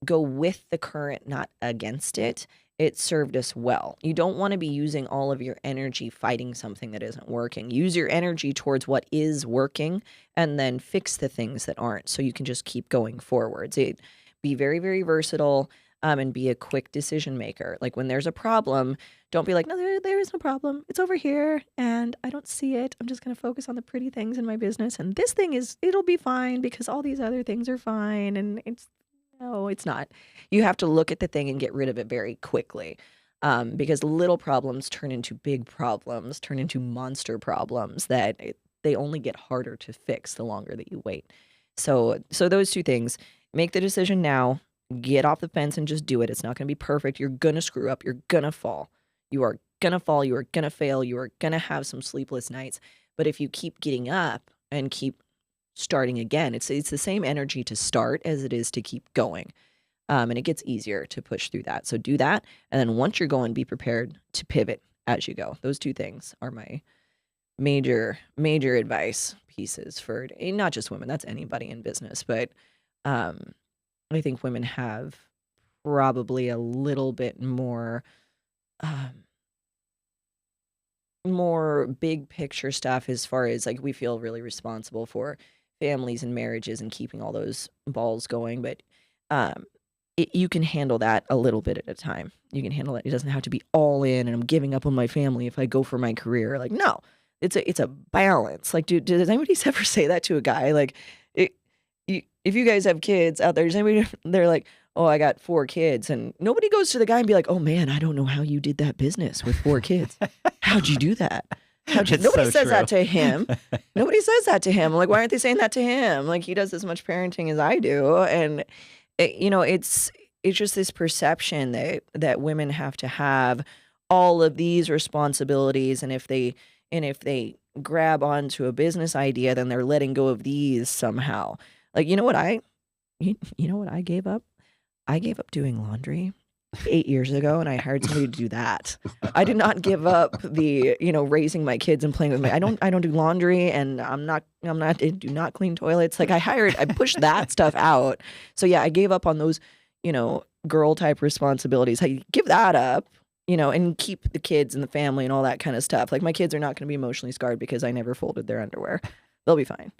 go with the current, not against it, it served us well. You don't want to be using all of your energy fighting something that isn't working. Use your energy towards what is working and then fix the things that aren't, so you can just keep going forwards. Be very, very versatile. And be a quick decision maker. Like, when there's a problem, don't be like, no, there is no problem. It's over here and I don't see it. I'm just going to focus on the pretty things in my business. And this thing it'll be fine because all these other things are fine. And it's not. You have to look at the thing and get rid of it very quickly. Because little problems turn into big problems, turn into monster problems that they only get harder to fix the longer that you wait. So those two things, make the decision now. Get off the fence and just do it. It's not going to be perfect. You're going to screw up. You're going to fall. You are going to fall. You are going to fail. You are going to have some sleepless nights. But if you keep getting up and keep starting again, it's the same energy to start as it is to keep going. And it gets easier to push through that. So do that. And then once you're going, be prepared to pivot as you go. Those two things are my major advice pieces for not just women. That's anybody in business. But I think women have probably a little bit more big picture stuff, as far as like we feel really responsible for families and marriages and keeping all those balls going. But you can handle that a little bit at a time. You can handle it. It doesn't have to be all in and I'm giving up on my family if I go for my career. Like, no, it's a balance. Like, does anybody ever say that to a guy? Like, if you guys have kids out there, does anybody, they're like, oh, I got 4 kids. And nobody goes to the guy and be like, oh man, I don't know how you did that business with 4 kids. How'd you do that? Nobody says that to him. Nobody says that to him. I'm like, why aren't they saying that to him? Like, he does as much parenting as I do. And it's it's just this perception that women have to have all of these responsibilities, and if they grab onto a business idea, then they're letting go of these somehow. Like, you know what I gave up? I gave up doing laundry 8 years ago, and I hired somebody to do that. I did not give up the, raising my kids and playing with I don't do laundry, and I do not clean toilets. Like, I pushed that stuff out. So yeah, I gave up on those, girl type responsibilities. I give that up, and keep the kids and the family and all that kind of stuff. Like, my kids are not going to be emotionally scarred because I never folded their underwear. They'll be fine.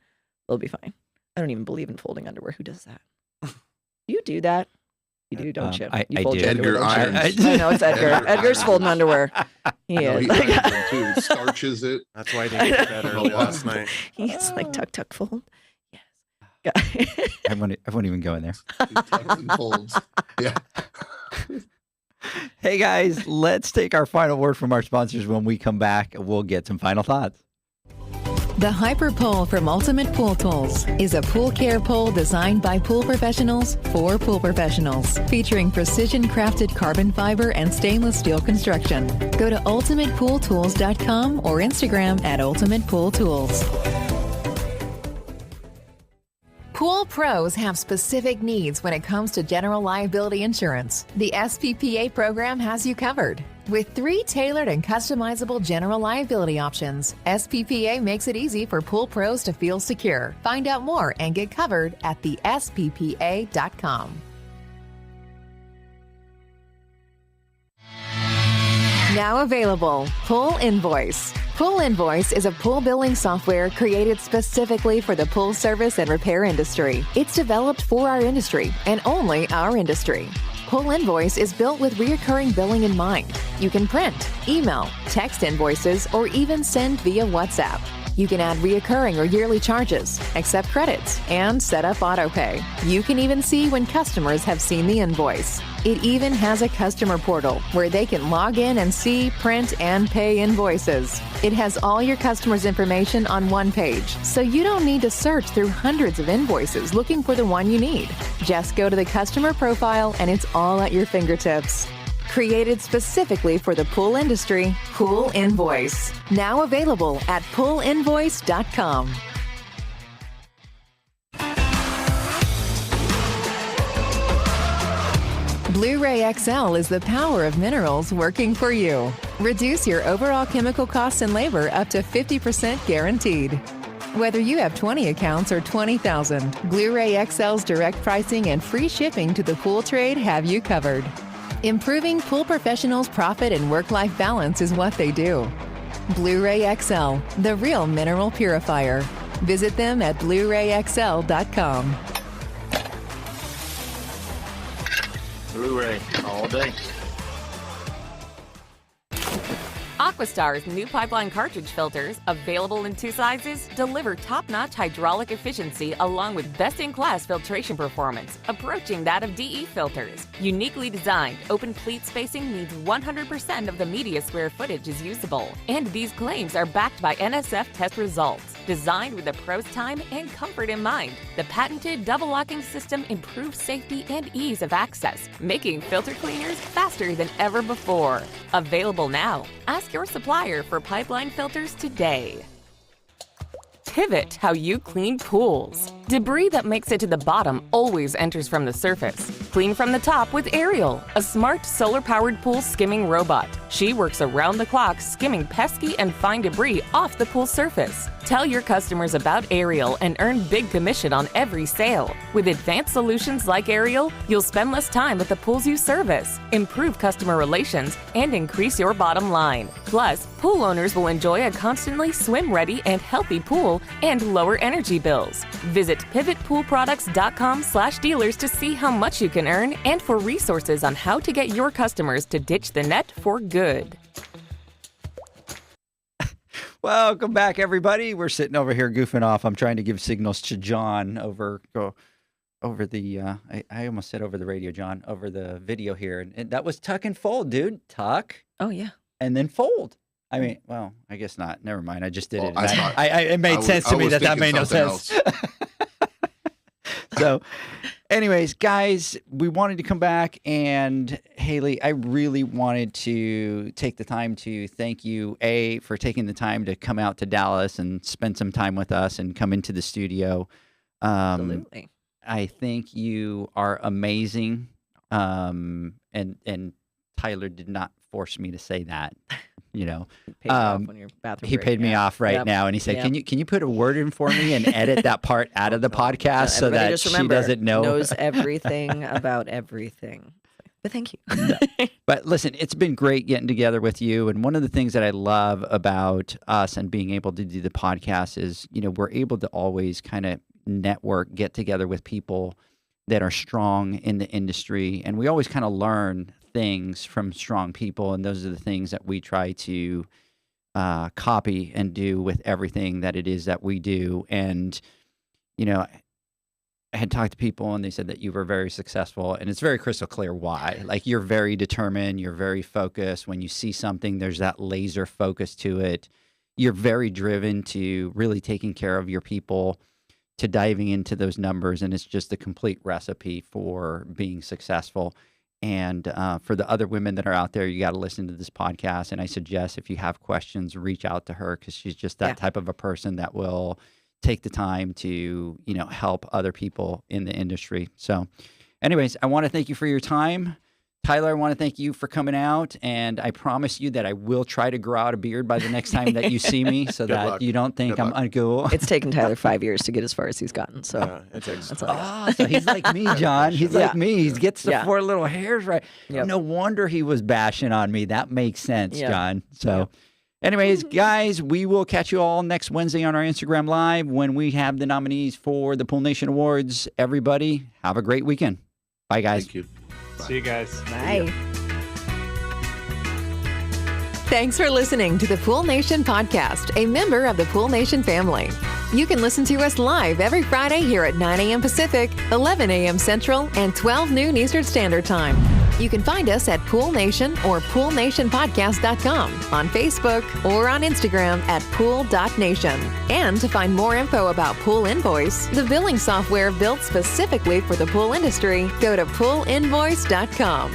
They'll be fine. I don't even believe in folding underwear. Who does that? You do that. You do, don't you? I fold do. your Edgar underwear, don't you? irons. I know, it's Edgar. Edgar's folding underwear. He No, is. he irons them too. He starches it. That's why I didn't get that early last night. He's like tuck fold. Yes. I won't even go in there. He tucks and folds. Yeah. Hey guys, let's take our final word from our sponsors. When we come back, we'll get some final thoughts. The Hyper Pole from Ultimate Pool Tools is a pool care pole designed by pool professionals for pool professionals, featuring precision-crafted carbon fiber and stainless steel construction. Go to ultimatepooltools.com or Instagram at Ultimate Pool Tools. Pool pros have specific needs when it comes to general liability insurance. The SPPA program has you covered. With 3 tailored and customizable general liability options, SPPA makes it easy for pool pros to feel secure. Find out more and get covered at thesppa.com. Now available, Pool Invoice. Pool Invoice is a pool billing software created specifically for the pool service and repair industry. It's developed for our industry and only our industry. Pool Invoice is built with recurring billing in mind. You can print, email, text invoices, or even send via WhatsApp. You can add reoccurring or yearly charges, accept credits, and set up autopay. You can even see when customers have seen the invoice. It even has a customer portal where they can log in and see, print, and pay invoices. It has all your customers' information on one page, so you don't need to search through hundreds of invoices looking for the one you need. Just go to the customer profile and it's all at your fingertips. Created specifically for the pool industry, Pool Invoice. Now available at poolinvoice.com. Blu-ray XL is the power of minerals working for you. Reduce your overall chemical costs and labor up to 50% guaranteed. Whether you have 20 accounts or 20,000, Blu-ray XL's direct pricing and free shipping to the pool trade have you covered. Improving pool professionals' profit and work-life balance is what they do. Blu-ray XL, the real mineral purifier. Visit them at BluRayXL.com. Blu-ray all day. Aquastar's new pipeline cartridge filters, available in 2 sizes, deliver top-notch hydraulic efficiency along with best-in-class filtration performance, approaching that of DE filters. Uniquely designed, open pleat spacing means 100% of the media square footage is usable. And these claims are backed by NSF test results. Designed with the pro's time and comfort in mind, the patented double locking system improves safety and ease of access, making filter cleaners faster than ever before. Available now. Ask your supplier for pipeline filters today. Pivot how you clean pools. Debris that makes it to the bottom always enters from the surface. Clean from the top with Ariel, a smart solar-powered pool skimming robot. She works around the clock skimming pesky and fine debris off the pool surface. Tell your customers about Ariel and earn big commission on every sale. With advanced solutions like Ariel, you'll spend less time at the pools you service, improve customer relations, and increase your bottom line. Plus, pool owners will enjoy a constantly swim-ready and healthy pool and lower energy bills. Visit pivotpoolproducts.com/dealers to see how much you can earn and for resources on how to get your customers to ditch the net for good. Welcome back, everybody. We're sitting over here goofing off. I'm trying to give signals to John over the, I almost said over the radio, John, over the video here. And that was tuck and fold, dude. Tuck. Oh, yeah. And then fold. I mean, well, I guess not. Never mind. I just did it. I thought- it made sense to me that made no sense. So anyways, guys, we wanted to come back, and Haley, I really wanted to take the time to thank you, for taking the time to come out to Dallas and spend some time with us and come into the studio. Absolutely. I think you are amazing. And Tyler did not force me to say that. You know, He paid you off on your bathroom he break, paid me off right now, and he said, "Can you put a word in for me and edit that part out of the podcast so Everybody that just she remember, doesn't know?" knows everything about everything. But thank you. But listen, it's been great getting together with you. And one of the things that I love about us and being able to do the podcast is, you know, we're able to always kind of network, get together with people that are strong in the industry, and we always kind of learn things from strong people, and those are the things that we try to copy and do with everything that it is that we do. And you know, I had talked to people, and they said that you were very successful, and it's very crystal clear why. Like, you're very determined, you're very focused. When you see something, there's that laser focus to it. You're very driven to really taking care of your people, to diving into those numbers, and it's just a complete recipe for being successful. And for the other women that are out there, you got to listen to this podcast. And I suggest, if you have questions, reach out to her, because she's just that type of a person that will take the time to, you know, help other people in the industry. So anyways, I want to thank you for your time. Tyler, I want to thank you for coming out, and I promise you that I will try to grow out a beard by the next time that you see me, so that luck. you don't think I'm uncool. It's taken Tyler 5 years to get as far as he's gotten. So that's all I got. So he's like me, John. He's like me. He gets the 4 little hairs right. Yep. No wonder he was bashing on me. That makes sense, Yep. John. So anyways, guys, we will catch you all next Wednesday on our Instagram Live when we have the nominees for the Pool Nation Awards. Everybody, have a great weekend. Bye, guys. Thank you. See you guys. Bye. Thanks for listening to the Pool Nation podcast, a member of the Pool Nation family. You can listen to us live every Friday here at 9 a.m. Pacific, 11 a.m. Central, and 12 noon Eastern Standard Time. You can find us at Pool Nation or poolnationpodcast.com, on Facebook, or on Instagram at pool.nation. And to find more info about Pool Invoice, the billing software built specifically for the pool industry, go to poolinvoice.com.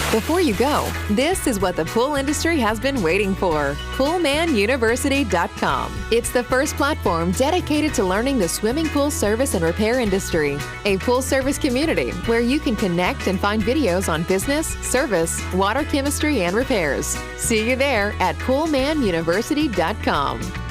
Before you go, this is what the pool industry has been waiting for. PoolmanUniversity.com. It's the first platform dedicated to learning the swimming pool service and repair industry. A pool service community where you can connect and find videos on business, service, water chemistry, and repairs. See you there at PoolmanUniversity.com.